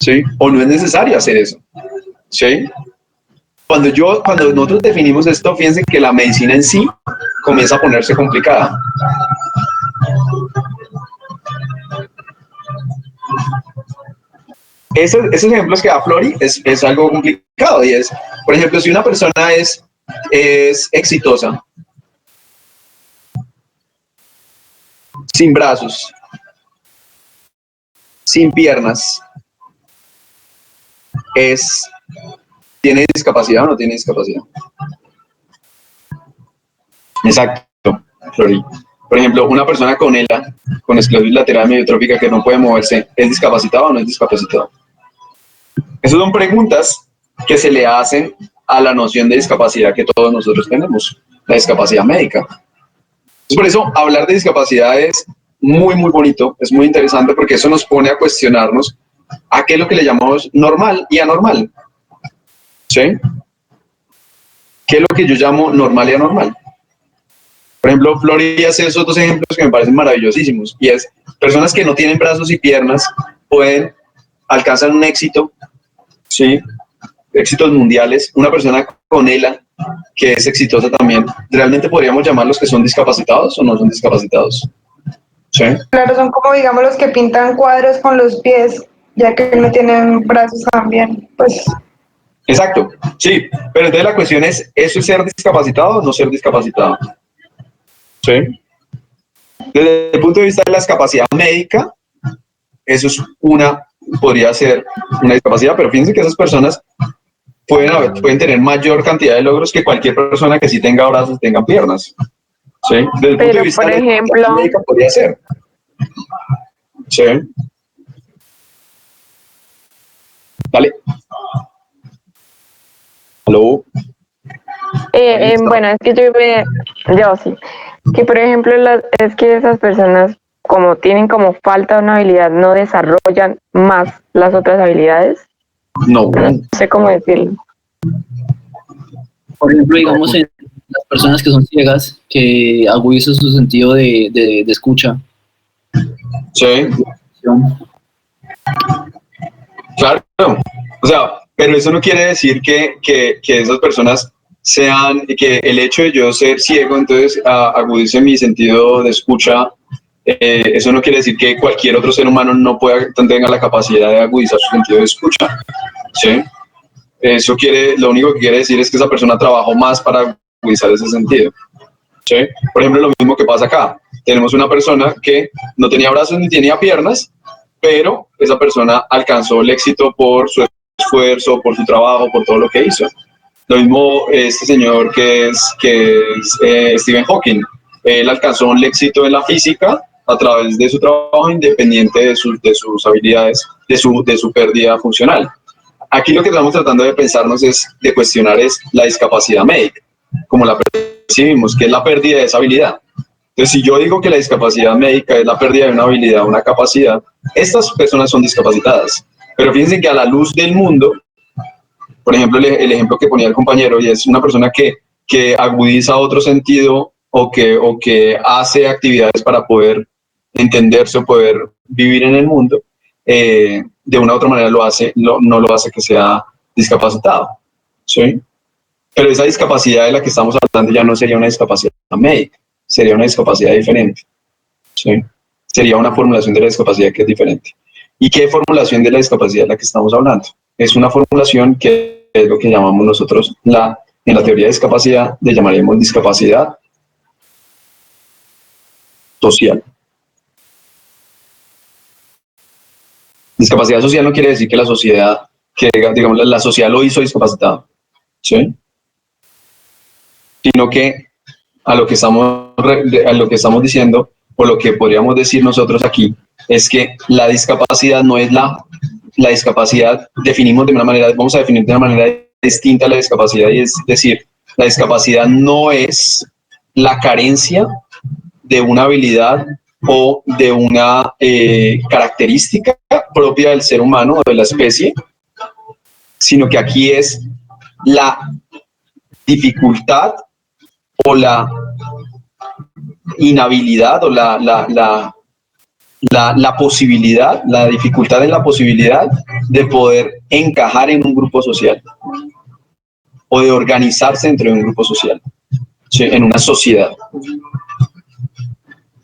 ¿sí? O no es necesario hacer eso, ¿sí? Cuando nosotros definimos esto, fíjense que la medicina en sí comienza a ponerse complicada. Esos ejemplos que da Flori es algo complicado, y es, por ejemplo, si una persona es exitosa, sin brazos, sin piernas, ¿tiene discapacidad o no tiene discapacidad? Exacto, Flori. Por ejemplo, una persona con ELA, con esclerosis lateral amiotrófica, que no puede moverse, ¿es discapacitado o no es discapacitado? Esas son preguntas que se le hacen a la noción de discapacidad que todos nosotros tenemos, la discapacidad médica. Por eso, hablar de discapacidad es muy, muy bonito, es muy interesante, porque eso nos pone a cuestionarnos a qué es lo que le llamamos normal y anormal, ¿sí? ¿Qué es lo que yo llamo normal y anormal? Por ejemplo, Flori hace esos dos ejemplos que me parecen maravillosísimos, y es, personas que no tienen brazos y piernas alcanzan un éxito, ¿sí? Éxitos mundiales. Una persona con ELA, que es exitosa también, ¿realmente podríamos llamarlos que son discapacitados o no son discapacitados? ¿Sí? Claro, son como, digamos, los que pintan cuadros con los pies, ya que no tienen brazos también, pues. Exacto, sí, pero entonces la cuestión es, ¿eso es ser discapacitado o no ser discapacitado? Sí. Desde el punto de vista de la discapacidad médica, eso es podría ser una discapacidad, pero fíjense que esas personas pueden tener mayor cantidad de logros que cualquier persona que sí tenga brazos y tenga piernas. ¿Sí? Desde el punto de vista por de la ejemplo, discapacidad médica podría ser. ¿Sí? Dale. ¿Aló? bueno, es que yo sí, que por ejemplo es que esas personas como tienen como falta de una habilidad no desarrollan más las otras habilidades. No. No sé cómo decirlo. Por ejemplo, digamos en las personas que son ciegas, que agudizan su sentido de escucha. Sí. Claro. O sea, pero eso no quiere decir que esas personas que el hecho de yo ser ciego, entonces agudice mi sentido de escucha. Eso no quiere decir que cualquier otro ser humano no tenga la capacidad de agudizar su sentido de escucha. ¿Sí? Lo único que quiere decir es que esa persona trabajó más para agudizar ese sentido. ¿Sí? Por ejemplo, lo mismo que pasa acá. Tenemos una persona que no tenía brazos ni tenía piernas, pero esa persona alcanzó el éxito por su esfuerzo, por su trabajo, por todo lo que hizo. Lo mismo este señor que es Stephen Hawking. Él alcanzó el éxito en la física a través de su trabajo, independiente de sus habilidades, de su pérdida funcional. Aquí lo que estamos tratando de pensarnos de cuestionar es la discapacidad médica, como la percibimos, que es la pérdida de esa habilidad. Entonces, si yo digo que la discapacidad médica es la pérdida de una habilidad, una capacidad, estas personas son discapacitadas. Pero fíjense que a la luz del mundo, por ejemplo, el ejemplo que ponía el compañero, y es una persona que agudiza otro sentido o que hace actividades para poder entenderse o poder vivir en el mundo, de una u otra manera no lo hace que sea discapacitado. ¿Sí? Pero esa discapacidad de la que estamos hablando ya no sería una discapacidad médica, sería una discapacidad diferente. ¿Sí? Sería una formulación de la discapacidad que es diferente. ¿Y qué formulación de la discapacidad es la que estamos hablando? Es una formulación que es lo que llamamos nosotros, en la teoría de discapacidad, le llamaríamos discapacidad social. Discapacidad social no quiere decir que la sociedad lo hizo discapacitado, ¿sí? Sino que a lo que estamos diciendo, o lo que podríamos decir nosotros aquí, es que la discapacidad no es la discapacidad, vamos a definir de una manera distinta la discapacidad, y es decir, la discapacidad no es la carencia de una habilidad o de una característica propia del ser humano o de la especie, sino que aquí es la dificultad o la inhabilidad o la posibilidad, la dificultad en la posibilidad de poder encajar en un grupo social o de organizarse dentro de un grupo social, ¿sí? En una sociedad.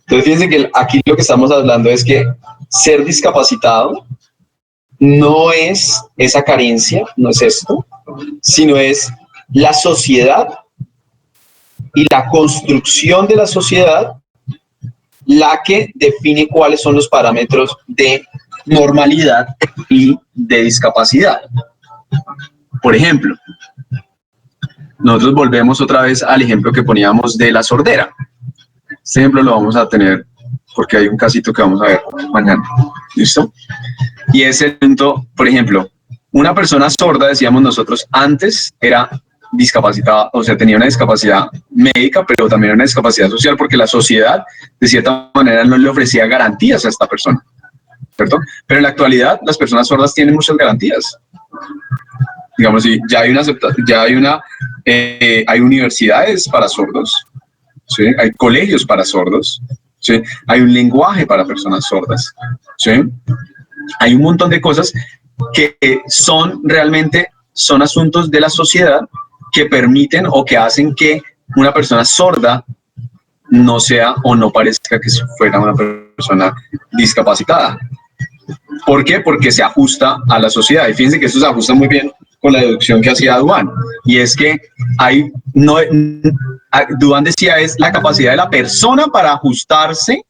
Entonces fíjense que aquí lo que estamos hablando es que ser discapacitado no es esa carencia, no es esto, sino es la sociedad y la construcción de la sociedad la que define cuáles son los parámetros de normalidad y de discapacidad. Por ejemplo, nosotros volvemos otra vez al ejemplo que poníamos de la sordera. Este ejemplo lo vamos a tener porque hay un casito que vamos a ver mañana. ¿Listo? Y ese punto, por ejemplo, una persona sorda, decíamos nosotros, antes era discapacitada, o sea, tenía una discapacidad médica, pero también una discapacidad social, porque la sociedad, de cierta manera, no le ofrecía garantías a esta persona, ¿cierto? Pero en la actualidad, las personas sordas tienen muchas garantías. Digamos, sí, hay universidades para sordos, ¿sí? Hay colegios para sordos, ¿sí? Hay un lenguaje para personas sordas, ¿sí? Hay un montón de cosas que son asuntos de la sociedad que permiten o que hacen que una persona sorda no sea o no parezca que fuera una persona discapacitada. ¿Por qué? Porque se ajusta a la sociedad. Y fíjense que eso se ajusta muy bien con la deducción que hacía Duan, y es que Duan decía es la capacidad de la persona para ajustarse,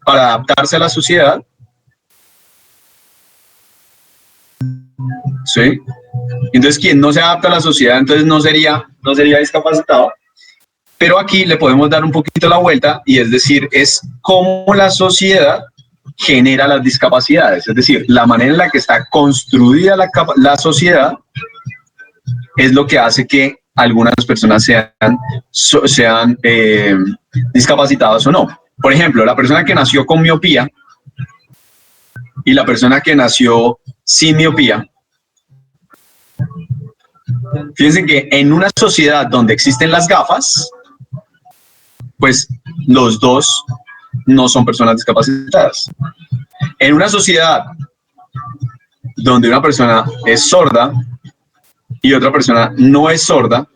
para adaptarse a la sociedad, ¿sí? Entonces, quien no se adapta a la sociedad, entonces no sería discapacitado. Pero aquí le podemos dar un poquito la vuelta, y es decir, es cómo la sociedad genera las discapacidades, es decir, la manera en la que está construida la sociedad es lo que hace que algunas personas sean discapacitadas o no. Por ejemplo, la persona que nació con miopía y la persona que nació sin miopía. Fíjense que en una sociedad donde existen las gafas, pues los dos no son personas discapacitadas. En una sociedad donde una persona es sorda y otra persona no es sorda,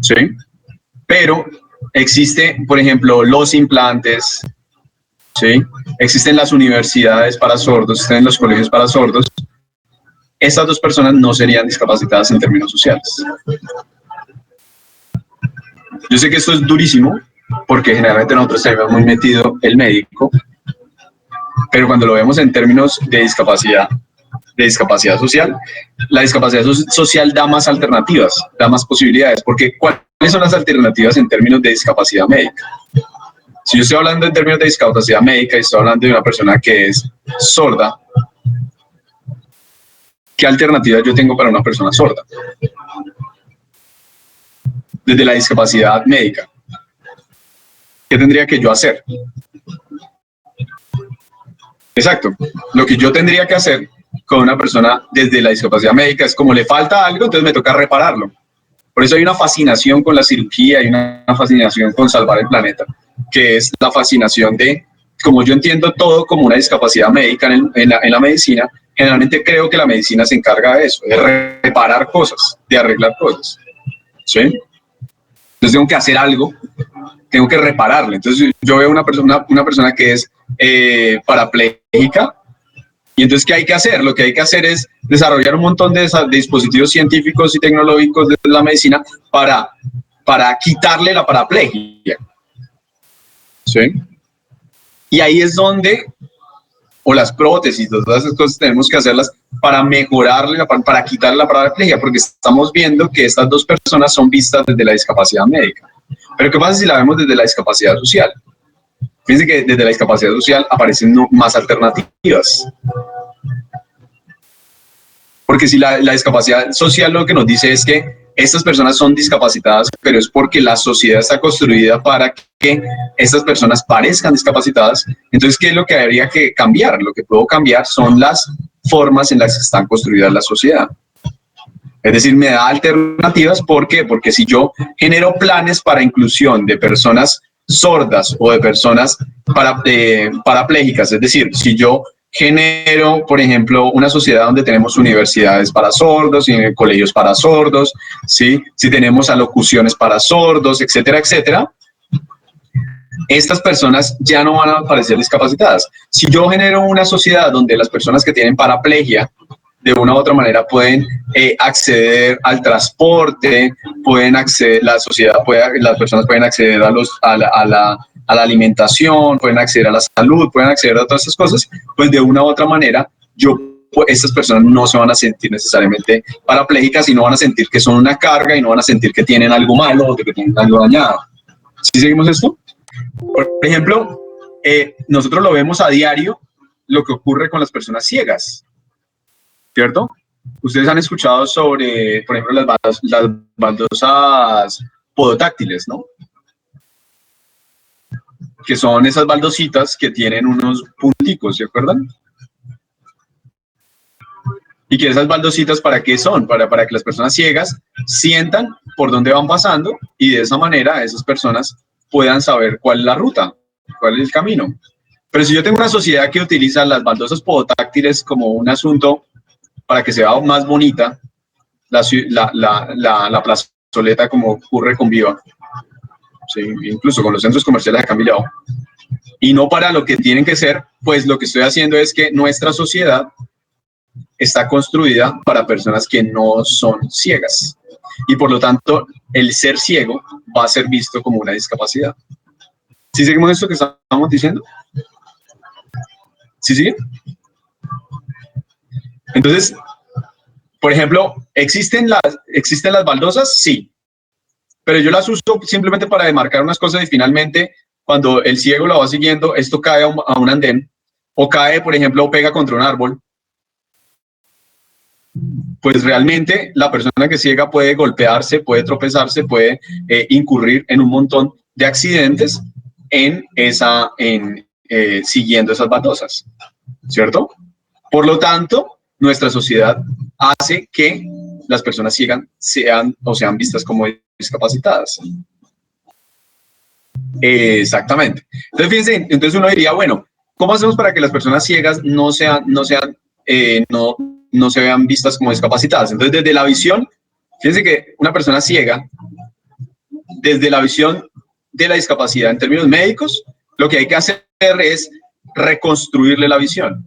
¿sí? Pero existe, por ejemplo, los implantes, ¿sí? Existen las universidades para sordos, existen los colegios para sordos. Estas dos personas no serían discapacitadas en términos sociales. Yo sé que esto es durísimo, porque generalmente nosotros tenemos muy metido el médico, pero cuando lo vemos en términos de discapacidad social, la discapacidad social da más alternativas, da más posibilidades, porque ¿cuáles son las alternativas en términos de discapacidad médica? Si yo estoy hablando en términos de discapacidad médica y estoy hablando de una persona que es sorda, ¿qué alternativas yo tengo para una persona sorda? Desde la discapacidad médica, ¿qué tendría que yo hacer? Exacto, lo que yo tendría que hacer con una persona desde la discapacidad médica es como le falta algo, entonces me toca repararlo. Por eso hay una fascinación con la cirugía, hay una fascinación con salvar el planeta, que es la fascinación de, como yo entiendo todo como una discapacidad médica en la medicina, generalmente creo que la medicina se encarga de eso, de reparar cosas, de arreglar cosas, ¿sí? Entonces tengo que hacer algo, tengo que repararle. Entonces yo veo una persona que es parapléjica, y entonces ¿qué hay que hacer? Lo que hay que hacer es desarrollar un montón de dispositivos científicos y tecnológicos de la medicina para quitarle la paraplegia, ¿sí? Y ahí es donde, o las prótesis, todas esas cosas tenemos que hacerlas para mejorarle, para quitarle la paraplegia, porque estamos viendo que estas dos personas son vistas desde la discapacidad médica. Pero ¿qué pasa si la vemos desde la discapacidad social? Fíjense que desde la discapacidad social aparecen más alternativas. Porque si la discapacidad social lo que nos dice es que estas personas son discapacitadas, pero es porque la sociedad está construida para que estas personas parezcan discapacitadas. Entonces, ¿qué es lo que habría que cambiar? Lo que puedo cambiar son las formas en las que están construidas la sociedad. Es decir, me da alternativas. ¿Por qué? Porque si yo genero planes para inclusión de personas sordas o de personas parapléjicas, es decir, si yo genero, por ejemplo, una sociedad donde tenemos universidades para sordos y colegios para sordos, ¿sí? Si tenemos alocuciones para sordos, etcétera, etcétera, estas personas ya no van a parecer discapacitadas. Si yo genero una sociedad donde las personas que tienen paraplegia de una u otra manera pueden acceder al transporte, pueden acceder, las personas pueden acceder a la alimentación, pueden acceder a la salud, pueden acceder a todas estas cosas, pues de una u otra manera, estas personas no se van a sentir necesariamente parapléjicas y no van a sentir que son una carga y no van a sentir que tienen algo malo o que tienen algo dañado. ¿Sí seguimos esto? Por ejemplo, nosotros lo vemos a diario, lo que ocurre con las personas ciegas, ¿cierto? Ustedes han escuchado sobre, por ejemplo, las baldosas podotáctiles, ¿no? Que son esas baldositas que tienen unos punticos, ¿se acuerdan? Y que esas baldositas, ¿para qué son? Para que las personas ciegas sientan por dónde van pasando y de esa manera esas personas puedan saber cuál es la ruta, cuál es el camino. Pero si yo tengo una sociedad que utiliza las baldosas podotáctiles como un asunto para que sea más bonita, la plazoleta como ocurre con Viva, sí, incluso con los centros comerciales ha cambiado, y no para lo que tienen que ser, pues lo que estoy haciendo es que nuestra sociedad está construida para personas que no son ciegas. Y por lo tanto, el ser ciego va a ser visto como una discapacidad. ¿Sí seguimos esto que estamos diciendo? ¿Sí sigue? Entonces, por ejemplo, ¿existen las baldosas? Sí. Pero yo las uso simplemente para demarcar unas cosas y finalmente, cuando el ciego la va siguiendo, esto cae a un andén o cae, por ejemplo, o pega contra un árbol. Pues realmente la persona que es ciega puede golpearse, puede tropezarse, puede incurrir en un montón de accidentes siguiendo esas baldosas, ¿cierto? Por lo tanto, nuestra sociedad hace que las personas ciegas sean vistas como discapacitadas. Exactamente. Entonces, fíjense, entonces uno diría, bueno, ¿cómo hacemos para que las personas ciegas no se vean vistas como discapacitadas? Entonces, desde la visión, fíjense que una persona ciega, desde la visión de la discapacidad en términos médicos, lo que hay que hacer es reconstruirle la visión.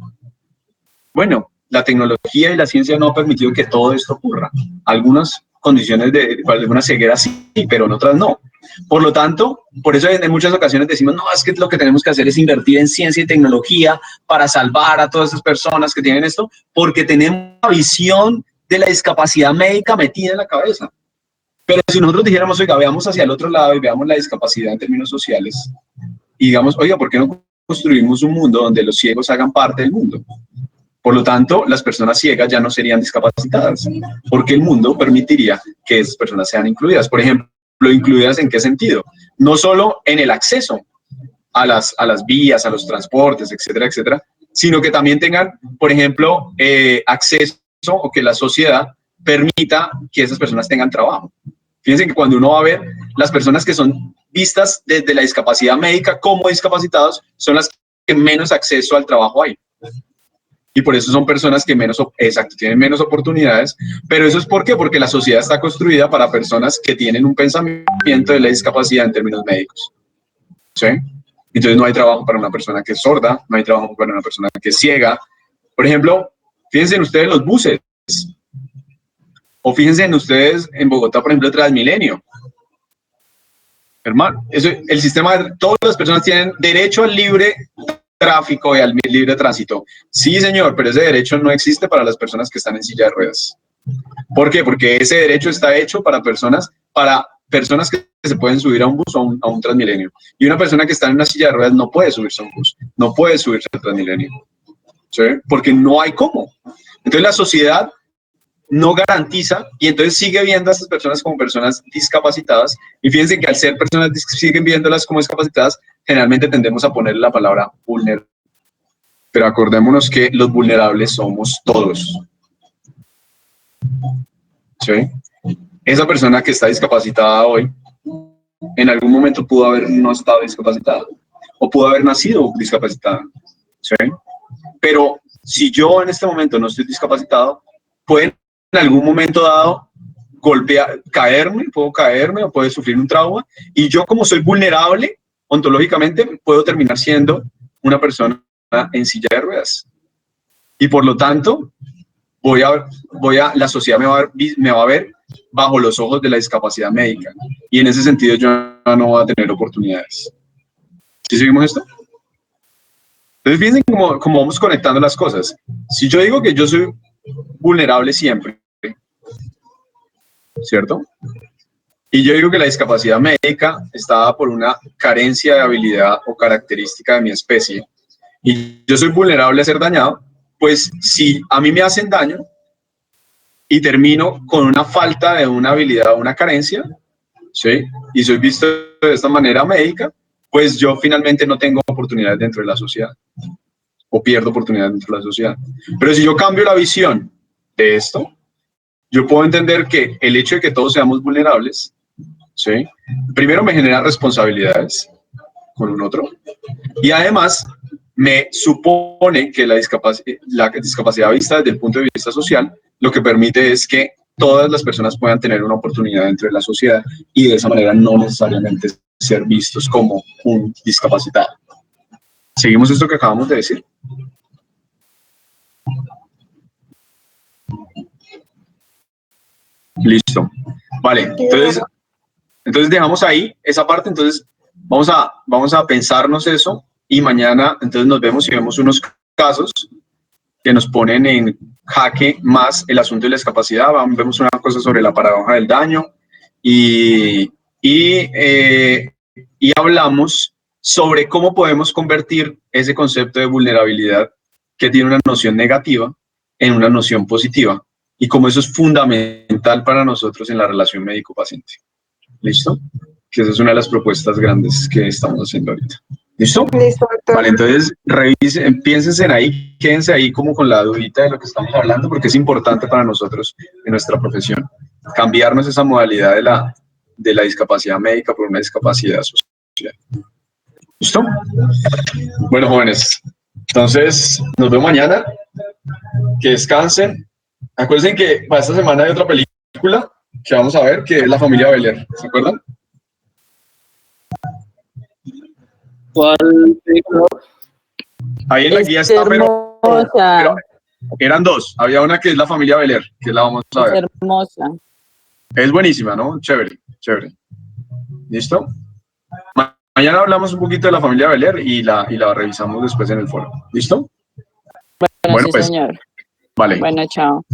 Bueno, la tecnología y la ciencia no ha permitido que todo esto ocurra. Algunas condiciones para algunas cegueras sí, pero en otras no. Por lo tanto, por eso en muchas ocasiones decimos, no, es que lo que tenemos que hacer es invertir en ciencia y tecnología para salvar a todas esas personas que tienen esto, porque tenemos una visión de la discapacidad médica metida en la cabeza. Pero si nosotros dijéramos, oiga, veamos hacia el otro lado y veamos la discapacidad en términos sociales, y digamos, oiga, ¿por qué no construimos un mundo donde los ciegos hagan parte del mundo? Por lo tanto, las personas ciegas ya no serían discapacitadas, porque el mundo permitiría que esas personas sean incluidas. Por ejemplo, ¿incluidas en qué sentido? No solo en el acceso a las vías, a los transportes, etcétera, etcétera, sino que también tengan, por ejemplo, acceso o que la sociedad permita que esas personas tengan trabajo. Fíjense que cuando uno va a ver las personas que son vistas desde la discapacidad médica como discapacitados, son las que menos acceso al trabajo hay. Y por eso son personas que tienen menos oportunidades. Pero eso es ¿por qué? Porque la sociedad está construida para personas que tienen un pensamiento de la discapacidad en términos médicos. ¿Sí? Entonces no hay trabajo para una persona que es sorda, no hay trabajo para una persona que es ciega. Por ejemplo, fíjense en ustedes los buses. O fíjense en ustedes en Bogotá, por ejemplo, Transmilenio. Hermano, el sistema, todas las personas tienen derecho al libre tráfico y al libre tránsito. Sí, señor, pero ese derecho no existe para las personas que están en silla de ruedas. ¿Por qué? Porque ese derecho está hecho para personas que se pueden subir a un bus o a un Transmilenio. Y una persona que está en una silla de ruedas no puede subirse a un bus, no puede subirse al Transmilenio. ¿Sí? Porque no hay cómo. Entonces la sociedad no garantiza y entonces sigue viendo a estas personas como personas discapacitadas. Y fíjense que al ser personas siguen viéndolas como discapacitadas, generalmente tendemos a ponerle la palabra vulnerable. Pero acordémonos que los vulnerables somos todos. ¿Sí? Esa persona que está discapacitada hoy, en algún momento pudo haber no estado discapacitada o pudo haber nacido discapacitada. ¿Sí? Pero si yo en este momento no estoy discapacitado, pueden en algún momento dado puedo caerme o puedo sufrir un trauma, y yo como soy vulnerable ontológicamente puedo terminar siendo una persona en silla de ruedas. Y por lo tanto, la sociedad me va a ver bajo los ojos de la discapacidad médica, y en ese sentido yo no voy a tener oportunidades. ¿Sí seguimos esto? Entonces fíjense cómo vamos conectando las cosas. Si yo digo que yo soy vulnerable siempre, ¿cierto? Y yo digo que la discapacidad médica está dada por una carencia de habilidad o característica de mi especie, y yo soy vulnerable a ser dañado, pues si a mí me hacen daño y termino con una falta de una habilidad o una carencia, ¿sí? Y soy visto de esta manera médica, pues yo finalmente no tengo oportunidades dentro de la sociedad, o pierdo oportunidades dentro de la sociedad. Pero si yo cambio la visión de esto, yo puedo entender que el hecho de que todos seamos vulnerables, ¿sí? Primero me genera responsabilidades con un otro, y además me supone que la discapacidad vista desde el punto de vista social, lo que permite es que todas las personas puedan tener una oportunidad dentro de la sociedad y de esa manera no necesariamente ser vistos como un discapacitado. ¿Seguimos esto que acabamos de decir? Listo. Vale, entonces dejamos ahí esa parte, entonces vamos a pensarnos eso y mañana entonces nos vemos y vemos unos casos que nos ponen en jaque más el asunto de la discapacidad, vemos una cosa sobre la paradoja del daño y hablamos sobre cómo podemos convertir ese concepto de vulnerabilidad que tiene una noción negativa en una noción positiva y cómo eso es fundamental para nosotros en la relación médico-paciente. ¿Listo? Que esa es una de las propuestas grandes que estamos haciendo ahorita. ¿Listo? Listo, doctor. Vale, entonces revisen, piénsense en ahí, quédense ahí como con la dudita de lo que estamos hablando porque es importante para nosotros en nuestra profesión. Cambiarnos esa modalidad de la discapacidad médica por una discapacidad social. ¿Listo? Bueno, jóvenes, entonces nos vemos mañana. Que descansen. Acuérdense que para esta semana hay otra película que vamos a ver, que es La Familia Beler. ¿Se acuerdan? ¿Cuál película? Ahí en la guía está, pero eran dos. Había una que es La Familia Beler, que la vamos a ver. Hermosa. Es buenísima, ¿no? Chévere, chévere. ¿Listo? Mañana hablamos un poquito de La Familia Beler y la revisamos después en el foro. ¿Listo? Bueno, sí, pues. señor. Vale. Bueno, chao.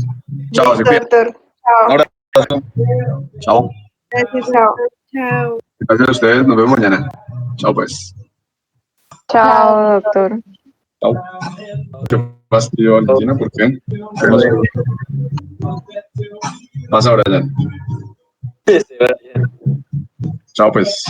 Chao, se cuidan. Doctor. Chao. Un abrazo. Chao. Gracias, chao. Chao. Gracias a ustedes. Nos vemos mañana. Chao, pues. Chao, doctor. Chao. ¿Qué fastidio, Valentina? ¿Por qué? ¿Qué pasó? Pasa ahora, Jan. Chao, pues.